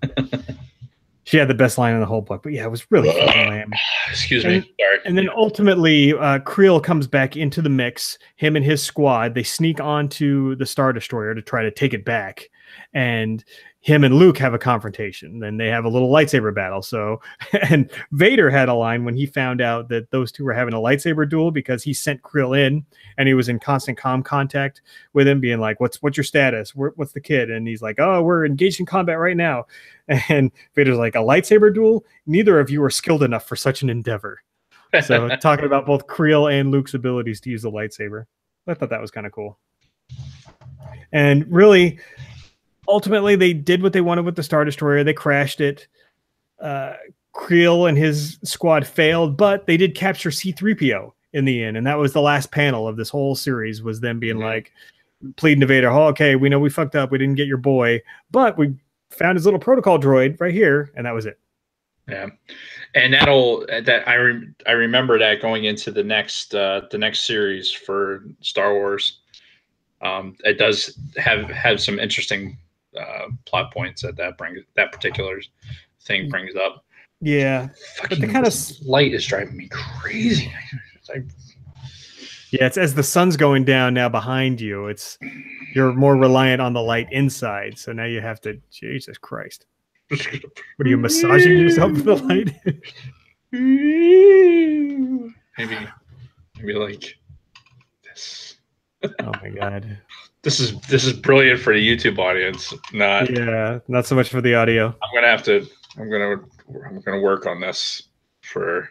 She had the best line in the whole book, but yeah, it was really fucking lame. Excuse me. Sorry. And then ultimately, Creel comes back into the mix. Him and his squad, they sneak onto the Star Destroyer to try to take it back. And him and Luke have a confrontation. Then they have a little lightsaber battle. So, and Vader had a line when he found out that those two were having a lightsaber duel because he sent Creel in and he was in constant comm contact with him, being like, "What's your status? What's the kid?" And he's like, "Oh, we're engaged in combat right now." And Vader's like, "A lightsaber duel? Neither of you are skilled enough for such an endeavor." So, talking about both Creel and Luke's abilities to use the lightsaber, I thought that was kind of cool. And really, ultimately, they did what they wanted with the Star Destroyer. They crashed it. Creel and his squad failed, but they did capture C-3PO in the end. And that was the last panel of this whole series, was them being like, pleading to Vader, "Oh, okay, we know we fucked up. We didn't get your boy, but we found his little protocol droid right here." And that was it. Yeah. And I remember that going into the next series for Star Wars. It does have some interesting plot points that particular thing brings up. Yeah, but the kind of light is driving me crazy. Yeah, it's as the sun's going down now behind you. You're more reliant on the light inside, so now you have to. Jesus Christ! What are you, massaging yourself with the light? maybe like this. Oh my god. This is brilliant for the YouTube audience. Not so much for the audio. I'm gonna work on this for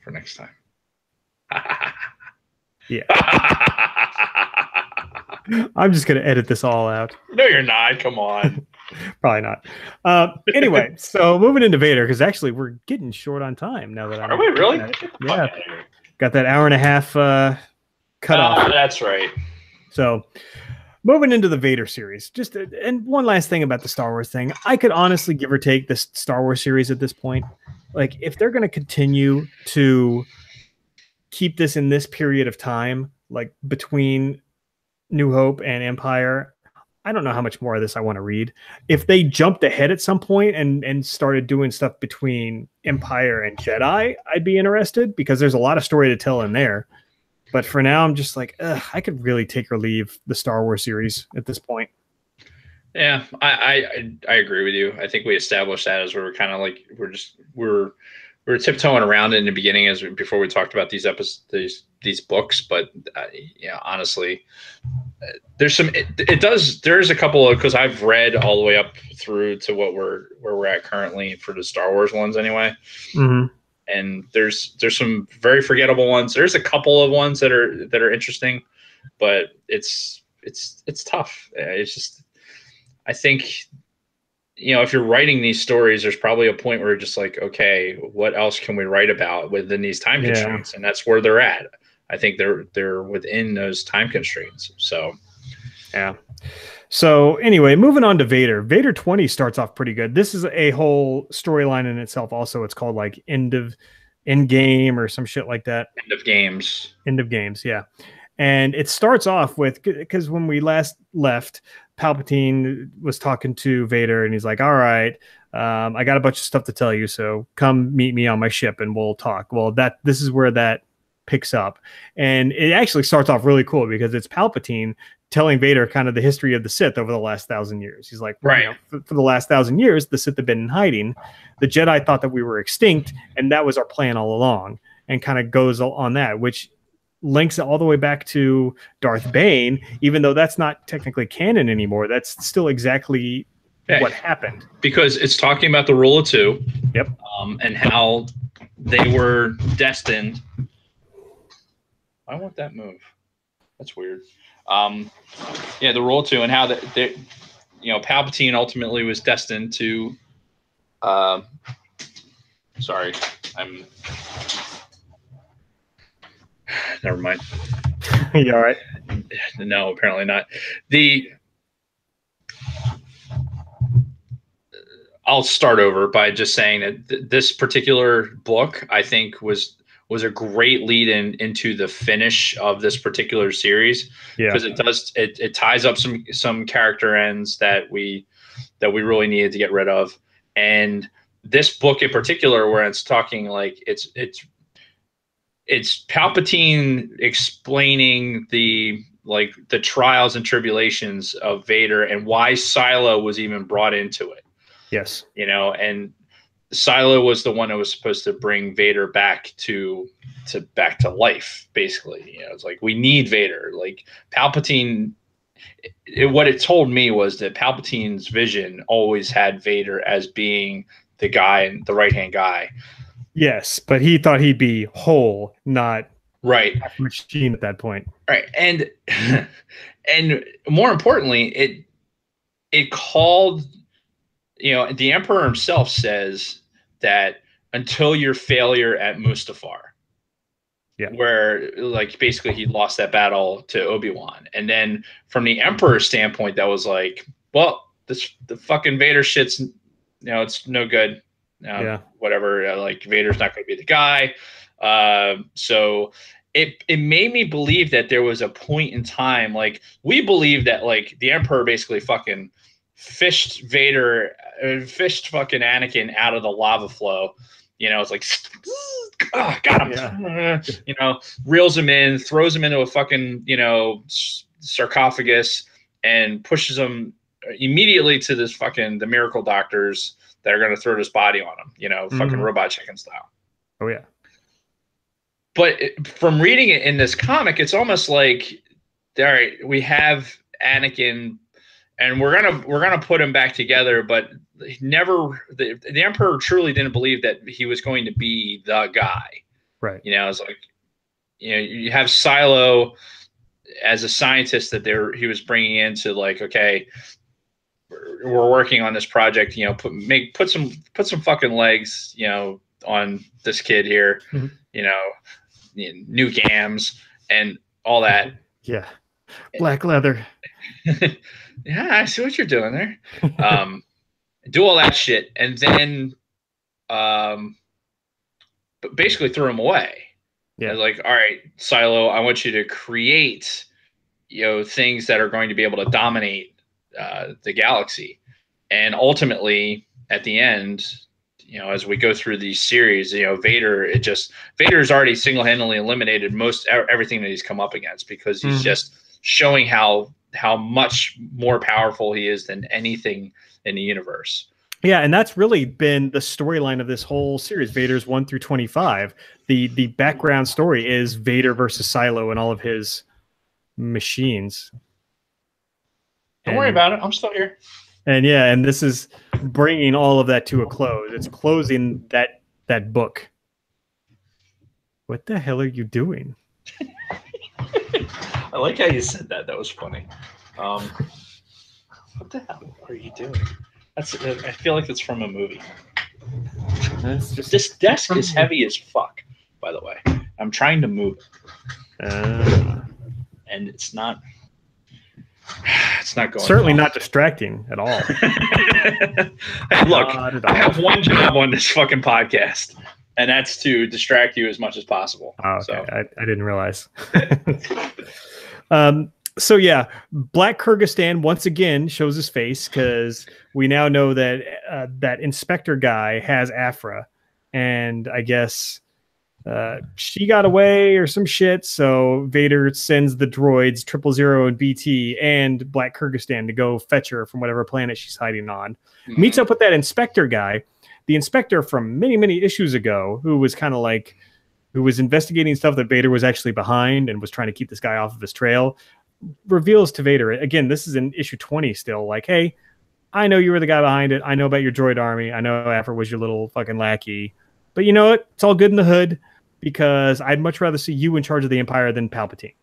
next time. Yeah. I'm just gonna edit this all out. No, you're not. Come on. Probably not. Anyway, so moving into Vader, because actually we're getting short on time now that Are we really? Yeah. Got that hour and a half cut off. That's right. So moving into the Vader series, and one last thing about the Star Wars thing, I could honestly give or take this Star Wars series at this point. Like, if they're going to continue to keep this in this period of time, like between New Hope and Empire, I don't know how much more of this I want to read. If they jumped ahead at some point and started doing stuff between Empire and Jedi, I'd be interested, because there's a lot of story to tell in there. But for now, I'm just like, I could really take or leave the Star Wars series at this point. Yeah, I agree with you. I think we established that as we were kind of like we're tiptoeing around it in the beginning before we talked about these episodes, these books. But yeah, honestly, there's a couple of, because I've read all the way up through to where we're at currently for the Star Wars ones anyway. Mm-hmm. And there's some very forgettable ones. There's a couple of ones that are interesting, but it's tough. It's just, I think, if you're writing these stories, there's probably a point where you're just like, okay, what else can we write about within these time constraints? And that's where they're at. I think they're within those time constraints. So, yeah. So anyway, moving on to Vader. Vader 20 starts off pretty good. This is a whole storyline in itself. Also, it's called like End Game or some shit like that. End of Games. End of Games, yeah. And it starts off with, because when we last left, Palpatine was talking to Vader, and he's like, "All right, I got a bunch of stuff to tell you, so come meet me on my ship, and we'll talk." Well, this is where that picks up, and it actually starts off really cool because it's Palpatine telling Vader kind of the history of the Sith over the last 1,000 years. He's like, right, you know, for the last 1,000 years, the Sith have been in hiding. The Jedi thought that we were extinct, and that was our plan all along. And kind of goes on that, which links all the way back to Darth Bane, even though that's not technically canon anymore. That's still exactly what happened. Because it's talking about the rule of two. Yep. And how they were destined. I want that move. That's weird. Yeah, the rule of two, and how they, you know, Palpatine ultimately was destined to. Sorry, I'm. Never mind. You all right? No, apparently not. I'll start over by just saying that this particular book, I think, was a great lead into the finish of this particular series, because it ties up some character ends that we really needed to get rid of. And this book in particular, where it's talking like it's Palpatine explaining the trials and tribulations of Vader and why Silo was even brought into it. Yes. You know, and Silo was the one that was supposed to bring Vader back to life, basically. You know, it's like, we need Vader. Like, Palpatine, what it told me was that Palpatine's vision always had Vader as being the guy, the right-hand guy. Yes, but he thought he'd be whole, not right a machine at that point. Right. And more importantly, it called, you know, the Emperor himself says that until your failure at Mustafar, where like basically he lost that battle to Obi-Wan. And then from the Emperor's standpoint, that was like, well, the fucking Vader shit's, you know, it's no good. Whatever. Like, Vader's not going to be the guy. So it made me believe that there was a point in time, like, we believe that like the Emperor basically fucking fished fucking Anakin out of the lava flow. You know, it's like, oh, got him. Yeah. You know, reels him in, throws him into a fucking, you know, sarcophagus, and pushes him immediately to this fucking, the miracle doctors that are going to throw this body on him, you know, fucking Robot Chicken style. Oh, yeah. But from reading it in this comic, it's almost like, all right, we have Anakin, and we're gonna put him back together, but never, the Emperor truly didn't believe that he was going to be the guy. Right. You know, it's like, you know, you have Silo as a scientist that he was bringing in to, like, okay, we're working on this project, you know, put some fucking legs, you know, on this kid here, you know, new gams and all that. Yeah. Black leather. Yeah, I see what you're doing there. Do all that shit, and then basically throw him away. Yeah. Like, all right, Silo, I want you to create, you know, things that are going to be able to dominate the galaxy. And ultimately, at the end, you know, as we go through these series, you know, Vader's already single-handedly eliminated everything that he's come up against, because he's just showing how much more powerful he is than anything in the universe. Yeah, and that's really been the storyline of this whole series, Vader's 1 through 25. The background story is Vader versus Silo and all of his machines. Don't worry about it. I'm still here. And yeah, and this is bringing all of that to a close. It's closing that book. What the hell are you doing? I like how you said that. That was funny. What the hell are you doing? I feel like it's from a movie. This desk is heavy as fuck, by the way. I'm trying to move it. And it's not going certainly well. Not distracting at all. Hey, look, I have one job on this fucking podcast, and that's to distract you as much as possible. Oh, okay. So. I didn't realize. So yeah, Black Kyrgyzstan once again shows his face because we now know that that inspector guy has Afra, and I guess she got away or some shit. So Vader sends the droids 000 and BT and Black Kyrgyzstan to go fetch her from whatever planet she's hiding on. Mm-hmm. Meets up with that inspector guy, the inspector from many issues ago, who was kind of like, who was investigating stuff that Vader was actually behind and was trying to keep this guy off of his trail. Reveals to Vader, again, this is in issue 20 still, like, hey, I know you were the guy behind it. I know about your droid army. I know Afra was your little fucking lackey. But you know what? It's all good in the hood because I'd much rather see you in charge of the Empire than Palpatine.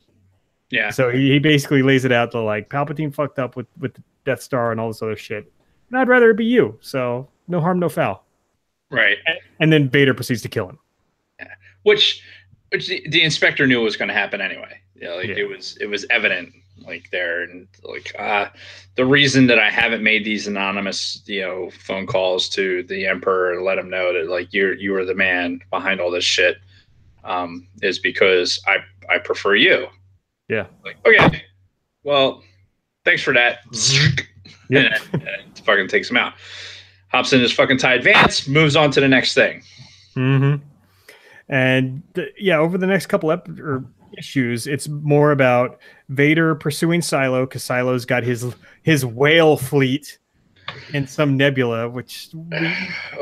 Yeah. So he basically lays it out to like, Palpatine fucked up with the Death Star and all this other shit. And I'd rather it be you. So no harm, no foul. Right. And then Vader proceeds to kill him. Yeah. Which the inspector knew was going to happen anyway. Yeah, like it was evident like there, and like the reason that I haven't made these anonymous phone calls to the Emperor and let him know that like you are the man behind all this shit is because I prefer you. Yeah. Like, okay, well, thanks for that. Yep. and fucking takes him out. Hops in his fucking TIE Advance, moves on to the next thing. Mm-hmm. And over the next couple issues, it's more about Vader pursuing Silo because Silo's got his whale fleet in some nebula, which we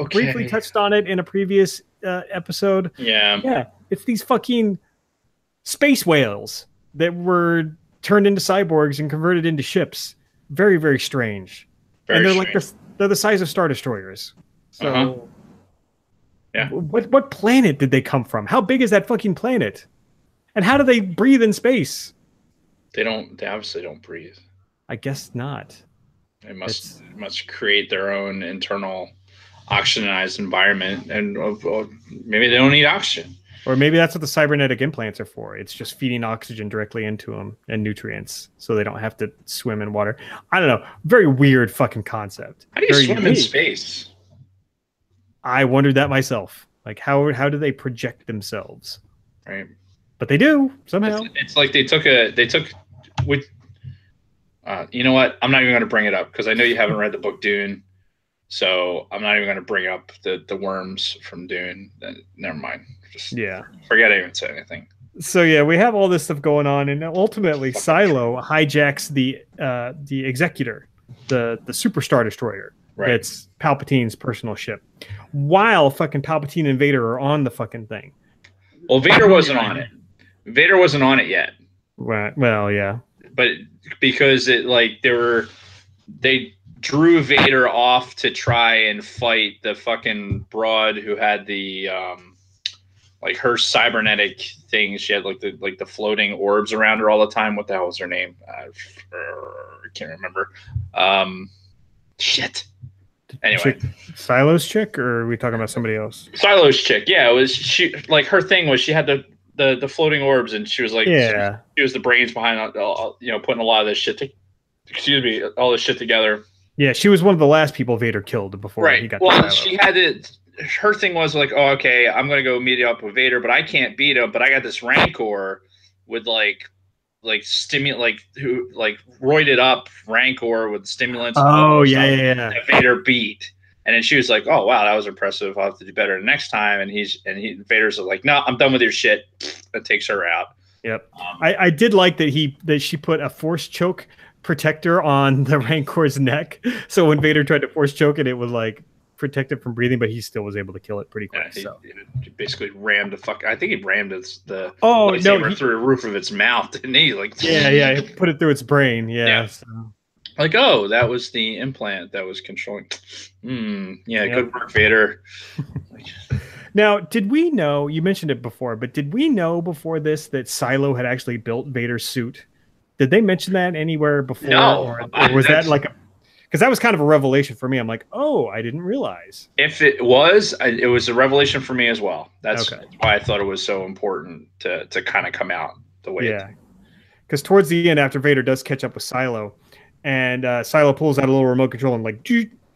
briefly touched on it in a previous episode. Yeah, it's these fucking space whales that were turned into cyborgs and converted into ships. Very, very strange. Very and they're the size of Star Destroyers. So. Yeah. What planet did they come from? How big is that fucking planet? And how do they breathe in space? They obviously don't breathe. I guess not. They must create their own internal oxygenized environment, and maybe they don't need oxygen. Or maybe that's what the cybernetic implants are for. It's just feeding oxygen directly into them and nutrients so they don't have to swim in water. I don't know. Very weird fucking concept. How do you swim in space? I wondered that myself. Like, how do they project themselves? Right. But they do somehow. It's like they took with. You know what? I'm not even going to bring it up because I know you haven't read the book Dune, so I'm not even going to bring up the worms from Dune. Never mind. Just forget I even said anything. So we have all this stuff going on, and ultimately Silo hijacks the Executor, the Super Star Destroyer. Right. It's Palpatine's personal ship. While fucking Palpatine and Vader are on the fucking thing. Well, Vader wasn't on it. Vader wasn't on it yet. Right. Well, yeah. But because they drew Vader off to try and fight the fucking broad who had the like her cybernetic thing. She had like the floating orbs around her all the time. What the hell was her name? I can't remember. Shit. Anyway, Silo's chick, or are we talking about somebody else? Silo's chick, yeah. It was she. Like her thing was she had the floating orbs, and she was like, she was the brains behind, putting a lot of this shit. All this shit together. Yeah, she was one of the last people Vader killed before he got. Well, she had it. Her thing was like, oh, okay, I'm gonna go meet up with Vader, but I can't beat him. But I got this Rancor with like roided up Rancor with stimulants. Oh yeah. That Vader beat, and then she was like, "Oh wow, that was impressive. I'll have to do better next time." And Vader's like, "No, I'm done with your shit." That takes her out. Yep. I did like that she put a force choke protector on the Rancor's neck, so when Vader tried to force choke it, it was like protect it from breathing, but he still was able to kill it pretty quick. He basically rammed I think he rammed the lightsaber through the roof of its mouth, didn't he? Like he put it through its brain. So. Like, oh, that was the implant that was controlling. Good work, Vader. Now, did we know, you mentioned it before, but did we know before this that Silo had actually built Vader's suit? Did they mention that anywhere before? No. Or was that like because that was kind of a revelation for me. I'm like, oh, I didn't realize. If it was a revelation for me as well. That's why I thought it was so important to kind of come out the way it did. Because towards the end, after Vader does catch up with Silo, and Silo pulls out a little remote control and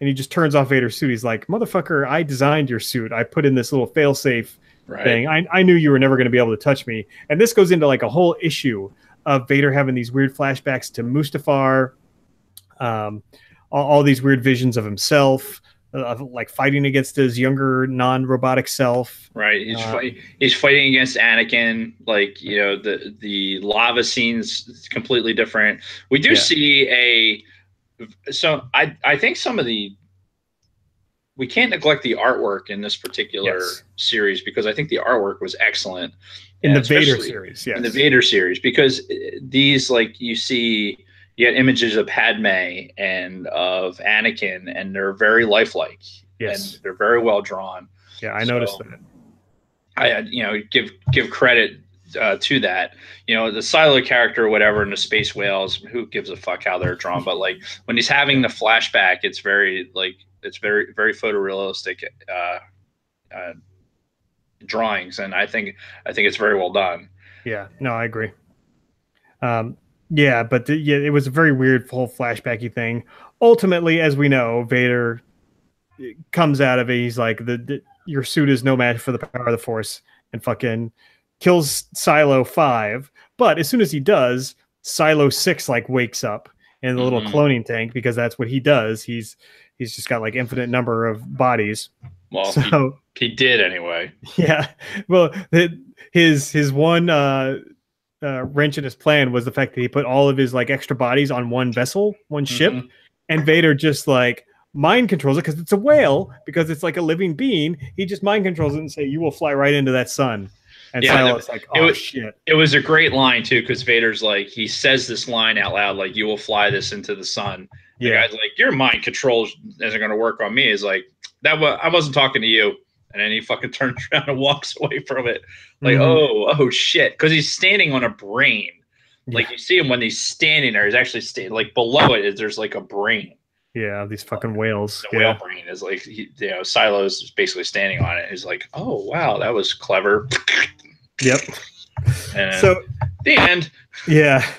he just turns off Vader's suit. He's like, motherfucker, I designed your suit. I put in this little failsafe thing. I knew you were never going to be able to touch me. And this goes into like a whole issue of Vader having these weird flashbacks to Mustafar, um, all these weird visions of himself, like fighting against his younger non-robotic self. Right. He's fighting against Anakin. Like, you know, the lava scene's completely different. We do see I think some of we can't neglect the artwork in this particular series, because I think the artwork was excellent in the Vader series. Yes. In the Vader series, because these, like, you get images of Padme and of Anakin, and they're very lifelike. Yes. And they're very well drawn. Yeah, I noticed that. I give credit to that. You know, the Silo character or whatever, and the space whales, who gives a fuck how they're drawn? But like when he's having the flashback, it's very very photorealistic drawings, and I think it's very well done. Yeah, no, I agree. Yeah, but it was a very weird whole flashbacky thing. Ultimately, as we know, Vader comes out of it. He's like, your suit is no match for the power of the Force, and fucking kills Silo 5. But as soon as he does, Silo 6 like wakes up in the little cloning tank, because that's what he does. He's just got like infinite number of bodies. Well, so he did anyway. Yeah. Well, his one wrench in his plan was the fact that he put all of his like extra bodies on one vessel, one ship, and Vader just like mind controls it, because it's a whale, because it's like a living being. He just mind controls it and say, "You will fly right into that sun." And Silas like, "Oh shit!" It was a great line too, because Vader's like, he says this line out loud, like, "You will fly this into the sun." The guy's like, "Your mind control isn't going to work on me." He's like, I wasn't talking to you. And then he fucking turns around and walks away from it. Like, oh shit, because he's standing on a brain. Like, you see him when he's standing there. He's actually standing, like, below it. There's like a brain. Yeah, these fucking whales. The whale brain is like, Silo's basically standing on it. He's like, oh wow, that was clever. Yep. And so the end. Yeah.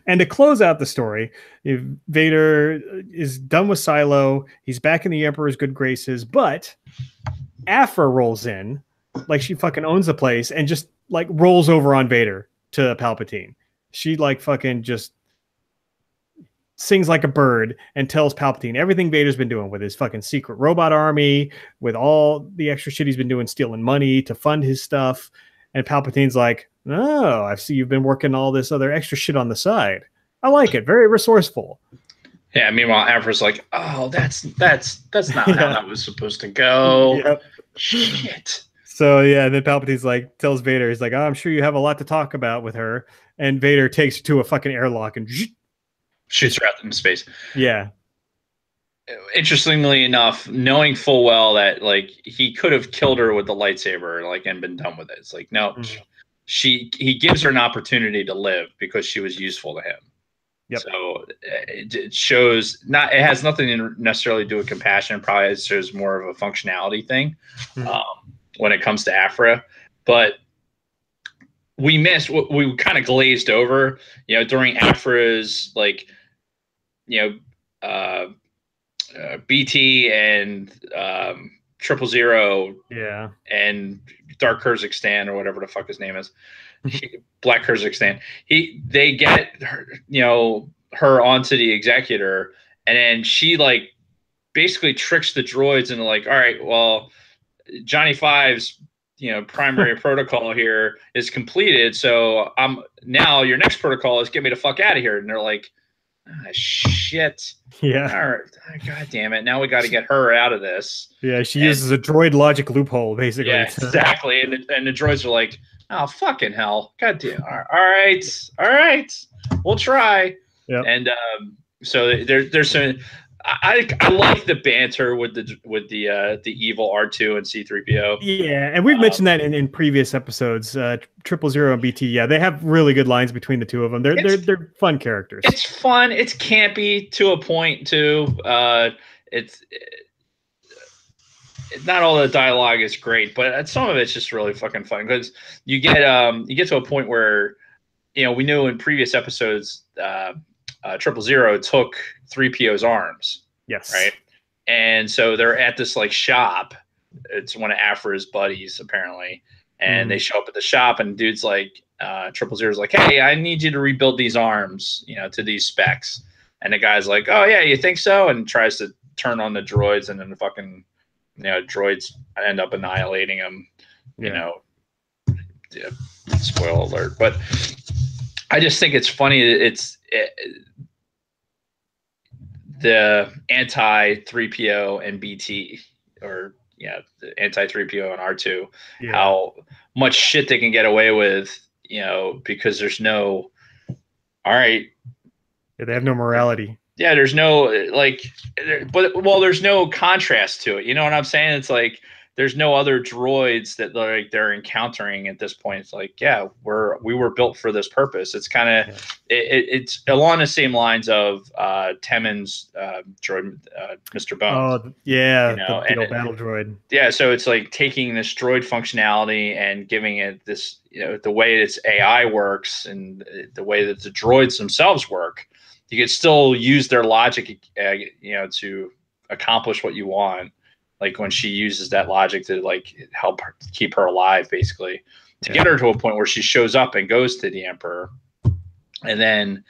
And to close out the story, if Vader is done with Silo, he's back in the Emperor's good graces, but Aphra rolls in, like she fucking owns the place, and just like rolls over on Vader to Palpatine. She like fucking just sings like a bird and tells Palpatine everything Vader's been doing with his fucking secret robot army, with all the extra shit he's been doing, stealing money to fund his stuff. And Palpatine's like, "Oh, I see you've been working all this other extra shit on the side. I like it. Very resourceful." Yeah. Meanwhile, Aphra's like, "Oh, that's not how that was supposed to go." Yep. Shit. So yeah, then Palpatine's like, tells Vader, he's like, "Oh, I'm sure you have a lot to talk about with her." And Vader takes her to a fucking airlock and shoots her out into space. Yeah. Interestingly enough, knowing full well that like he could have killed her with the lightsaber, like, and been done with it. It's like, no, he gives her an opportunity to live because she was useful to him. Yep. So it shows it has nothing to necessarily do with compassion. Probably it shows more of a functionality thing when it comes to Aphra. But we kind of glazed over, during Aphra's, like, BT and 000, and Dark Kyrgyzstan, or whatever the fuck his name is, Black Kyrgyzstan. They get her onto the Executor, and then she like basically tricks the droids into like, all right, well, Johnny Five's primary protocol here is completed, so now your next protocol is get me the fuck out of here. And they're like, shit. Yeah. All right. God damn it. Now we got to get her out of this. Yeah, she uses a droid logic loophole, basically. Yeah, exactly. And the droids are like, oh, fucking hell. God damn. All right. We'll try. Yep. And so there's some. I like the banter with the evil R2 and C-3PO. Yeah, and we've mentioned that in previous episodes. 000 and BT, yeah, they have really good lines between the two of them. They're fun characters. It's fun. It's campy to a point too. It's not all the dialogue is great, but some of it's just really fucking fun, because you get to a point where we knew in previous episodes 000 took 3PO's arms. Yes. Right. And so they're at this like shop. It's one of Aphra's buddies, apparently. And they show up at the shop, and dude's like, Triple Zero's like, hey, I need you to rebuild these arms, to these specs. And the guy's like, oh yeah, you think so? And tries to turn on the droids, and then the fucking, droids end up annihilating him. Yeah. Spoiler alert. But I just think it's funny. The anti 3PO and BT, or the anti 3PO and R2, how much shit they can get away with, because there's no, all right. Yeah, they have no morality. Yeah, there's no there's no contrast to it. You know what I'm saying? It's like there's no other droids that they're encountering at this point. It's like, yeah, we were built for this purpose. It's kind of it's along the same lines of Temin's droid, Mr. Bones. Oh yeah, the old battle droid. Yeah, so it's like taking this droid functionality and giving it this, the way its AI works and the way that the droids themselves work. You could still use their logic, to accomplish what you want. Like when she uses that logic to help her, keep her alive, basically, to get her to a point where she shows up and goes to the Emperor. And then,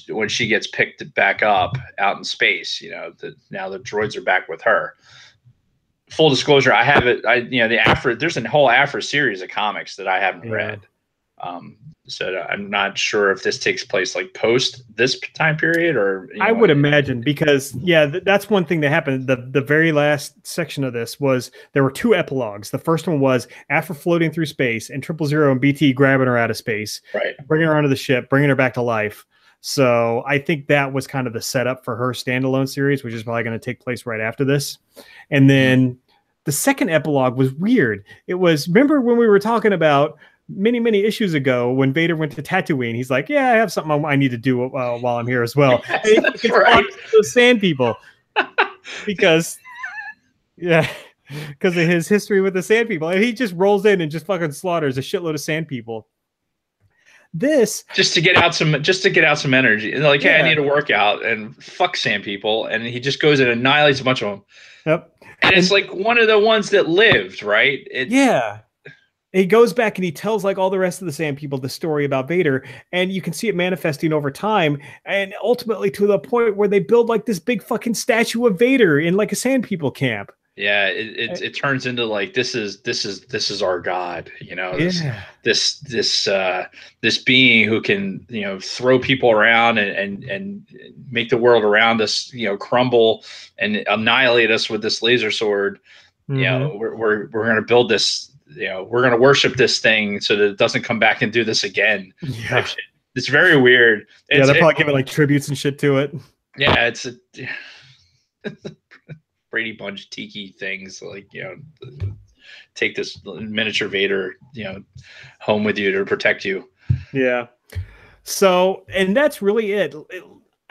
when she gets picked back up out in space, now the droids are back with her. Full disclosure, I have it. There's a whole Afra series of comics that I haven't read. So I'm not sure if this takes place post this time period, or I would imagine, because that's one thing that happened. The very last section of this was there were two epilogues. The first one was after floating through space and 000 and BT grabbing her out of space, right, bringing her onto the ship, bringing her back to life. So I think that was kind of the setup for her standalone series, which is probably going to take place right after this. And then the second epilogue was weird. It was, remember when we were talking about many issues ago when Vader went to Tatooine, he's like, yeah, I have something I need to do while I'm here as well. Yes, that's right. Those sand people. because of his history with the sand people. And he just rolls in and just fucking slaughters a shitload of sand people. This just to get out some energy. And like, hey, I need a workout, and fuck sand people. And he just goes and annihilates a bunch of them. Yep. And it's like one of the ones that lived, right? He goes back and he tells all the rest of the sand people the story about Vader, and you can see it manifesting over time, and ultimately to the point where they build this big fucking statue of Vader in a sand people camp. Yeah, it turns into this is our god, this being who can throw people around and make the world around us crumble and annihilate us with this laser sword. We're going to build this. We're going to worship this thing so that it doesn't come back and do this again. Yeah. It's very weird. They're probably giving tributes and shit to it. Yeah, it's Brady Bunch tiki things, take this miniature Vader, home with you to protect you. Yeah. So, and that's really it.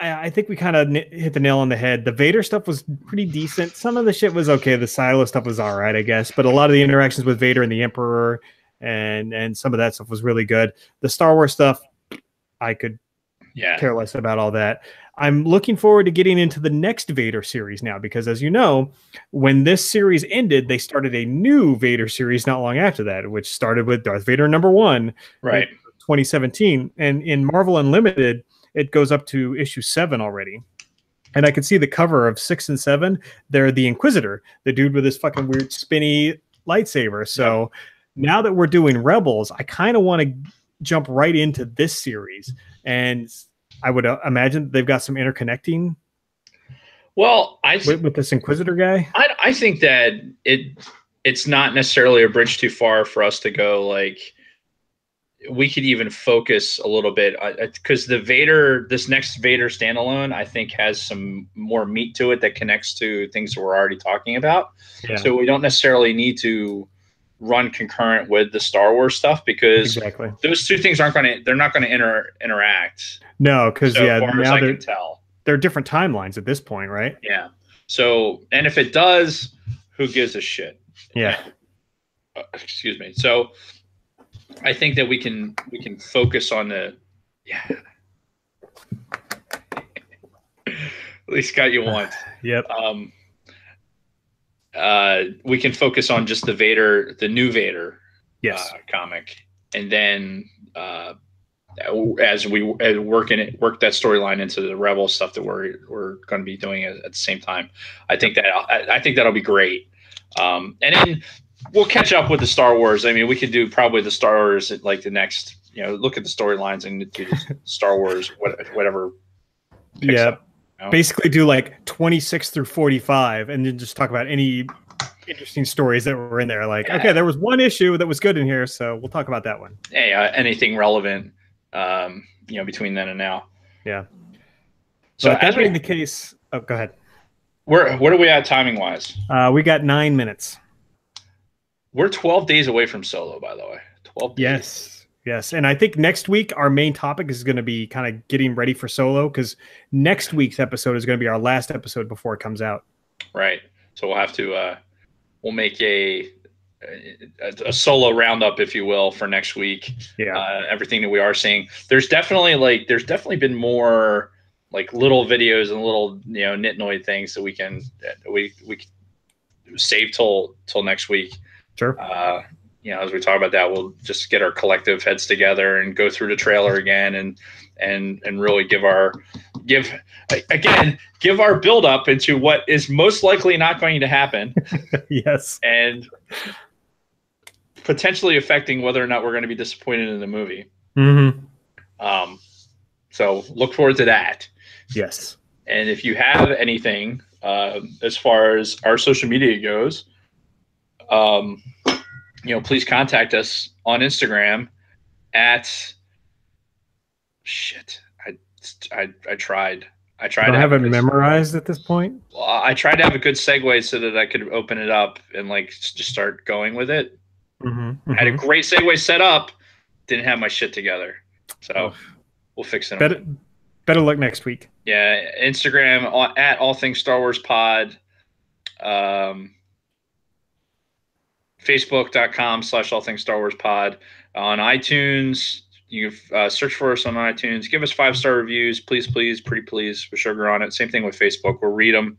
I think we kind of hit the nail on the head. The Vader stuff was pretty decent. Some of the shit was okay. The Silo stuff was all right, I guess. But a lot of the interactions with Vader and the Emperor and some of that stuff was really good. The Star Wars stuff, I could care less about all that. I'm looking forward to getting into the next Vader series now, because as you know, when this series ended, they started a new Vader series not long after that, which started with Darth Vader #1, right, 2017. And in Marvel Unlimited, it goes up to issue 7 already. And I can see the cover of 6 and 7. They're the Inquisitor, the dude with this fucking weird spinny lightsaber. So now that we're doing Rebels, I kind of want to jump right into this series. And I would imagine they've got some interconnecting. Well, with this Inquisitor guy, I think that it's not necessarily a bridge too far for us to go. We could even focus a little bit, because this next Vader standalone, I think, has some more meat to it that connects to things that we're already talking about. Yeah. So we don't necessarily need to run concurrent with the Star Wars stuff, because those two things they're not going to interact. No, because now they're different timelines at this point, right? Yeah. So, and if it does, who gives a shit? Yeah. Excuse me. So I think that we can focus on at least got you once. Yep. We can focus on just the new Vader yes. Comic, and then as we work that storyline into the Rebel stuff that we're going to be doing at the same time. I think that'll be great. And then we'll catch up with the Star Wars. I mean, we could do probably the Star Wars at like the next, look at the storylines and do Star Wars, whatever. Yeah. Up, basically do like 26 through 45 and then just talk about any interesting stories that were in there. Like, okay, there was one issue that was good in here, so we'll talk about that one. Hey, anything relevant, between then and now. Yeah. So that being the case, oh, go ahead. What are we at timing wise? We got 9 minutes. We're 12 days away from Solo, by the way. 12 days. Yes. And I think next week our main topic is going to be kind of getting ready for Solo, because next week's episode is going to be our last episode before it comes out. Right. So we'll have to we'll make a Solo roundup, if you will, for next week. Yeah. Everything that we are seeing. There's definitely been more like little videos and little nitnoid things that we can save till next week. Sure. As we talk about that, we'll just get our collective heads together and go through the trailer again and really give our build up into what is most likely not going to happen. Yes. And potentially affecting whether or not we're going to be disappointed in the movie. Mm-hmm. So look forward to that. Yes. And if you have anything as far as our social media goes, please contact us on Instagram at I tried. I tried. I don't have it memorized at this point. Well, I tried to have a good segue so that I could open it up and like just start going with it. Mm-hmm. I had a great segue set up. Didn't have my shit together. So we'll fix it. Better luck next week. Yeah. Instagram at All Things Star Wars Pod. Facebook.com/All Things Star Wars Pod. On iTunes, you search for us on iTunes. Give us 5-star reviews, please, pretty please, with sugar on it. Same thing with Facebook. We'll read them.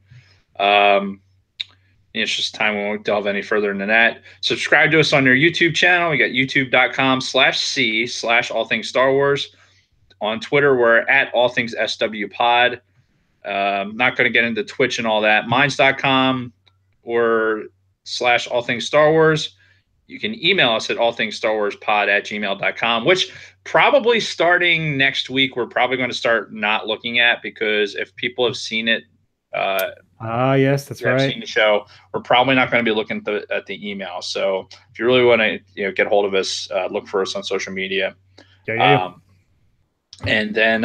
It's just time we won't delve any further into that. Subscribe to us on your YouTube channel. We got youtube.com/C/All Things Star Wars. On Twitter, we're at All Things SW Pod. Not going to get into Twitch and all that. Minds.com or /All Things Star Wars. You can email us at allthingsstarwarspod@gmail.com, which probably starting next week, we're probably going to start not looking at, because if people have seen it, yes, that's right. Seen the show, we're probably not going to be looking at the email. So if you really want to get hold of us, look for us on social media. Yeah. And then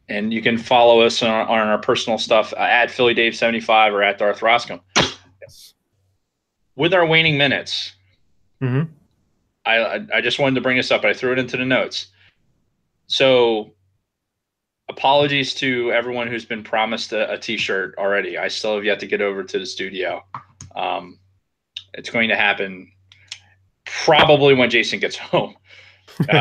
and you can follow us on our personal stuff at PhillyDave75 or at Darth Roscom. Yes. With our waning minutes, mm-hmm. I just wanted to bring this up. I threw it into the notes. So apologies to everyone who's been promised a T-shirt already. I still have yet to get over to the studio. It's going to happen probably when Jason gets home.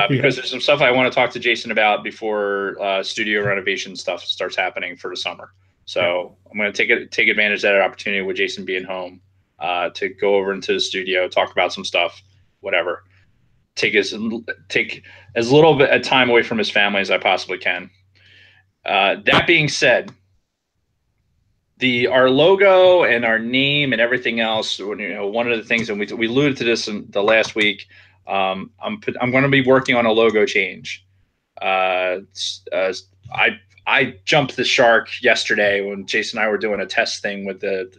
Because there's some stuff I want to talk to Jason about before studio renovation stuff starts happening for the summer. So I'm going to take advantage of that opportunity with Jason being home to go over into the studio, talk about some stuff, whatever. Take as little bit of time away from his family as I possibly can. That being said, our logo and our name and everything else, one of the things, and we alluded to this in the last week, I'm going to be working on a logo change. I jumped the shark yesterday when Jason and I were doing a test thing with the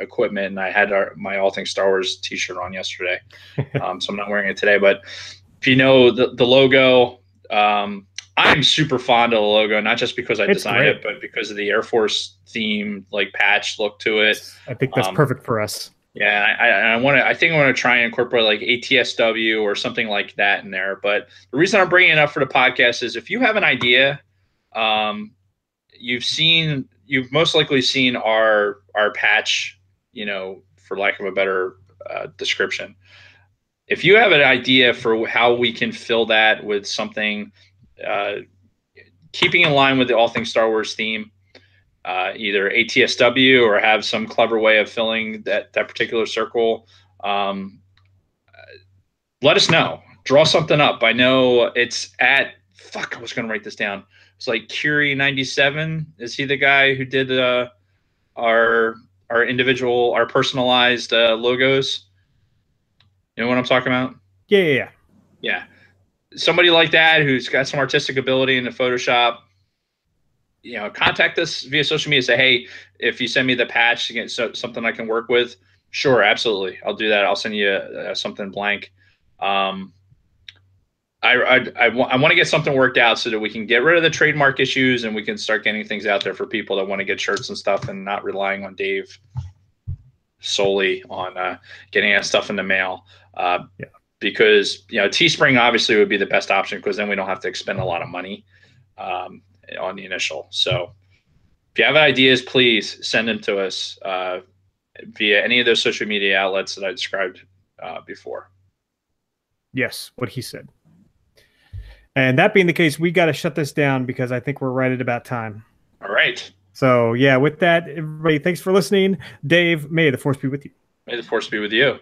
equipment, and I had my All Things Star Wars T-shirt on yesterday. So I'm not wearing it today. But if you know the logo, I'm super fond of the logo, not just because I designed it, but because of the Air Force theme, like patch look to it. I think that's perfect for us. Yeah, I think I want to try and incorporate like ATSW or something like that in there. But the reason I'm bringing it up for the podcast is if you have an idea, you've most likely seen our patch, for lack of a better description. If you have an idea for how we can fill that with something, keeping in line with the All Things Star Wars theme, either ATSW or have some clever way of filling that particular circle, let us know. Draw something up. I know it's at fuck. I was gonna write this down. It's like Curie 97. Is he the guy who did our individual, our personalized logos? You know what I'm talking about? Yeah, yeah, yeah. Yeah, somebody like that who's got some artistic ability in the Photoshop. You know, contact us via social media. Say, hey, if you send me the patch to get something I can work with, sure, absolutely, I'll do that. I'll send you something blank. I want to get something worked out so that we can get rid of the trademark issues and we can start getting things out there for people that want to get shirts and stuff and not relying on Dave solely on getting us stuff in the mail. Yeah. Because, you know, Teespring obviously would be the best option because then we don't have to expend a lot of money on the initial. So if you have ideas, please send them to us via any of those social media outlets that I described before. Yes, what he said. And that being the case, we got to shut this down because I think we're right at about time. All right. So, yeah, with that, everybody, thanks for listening. Dave, may the force be with you. May the force be with you.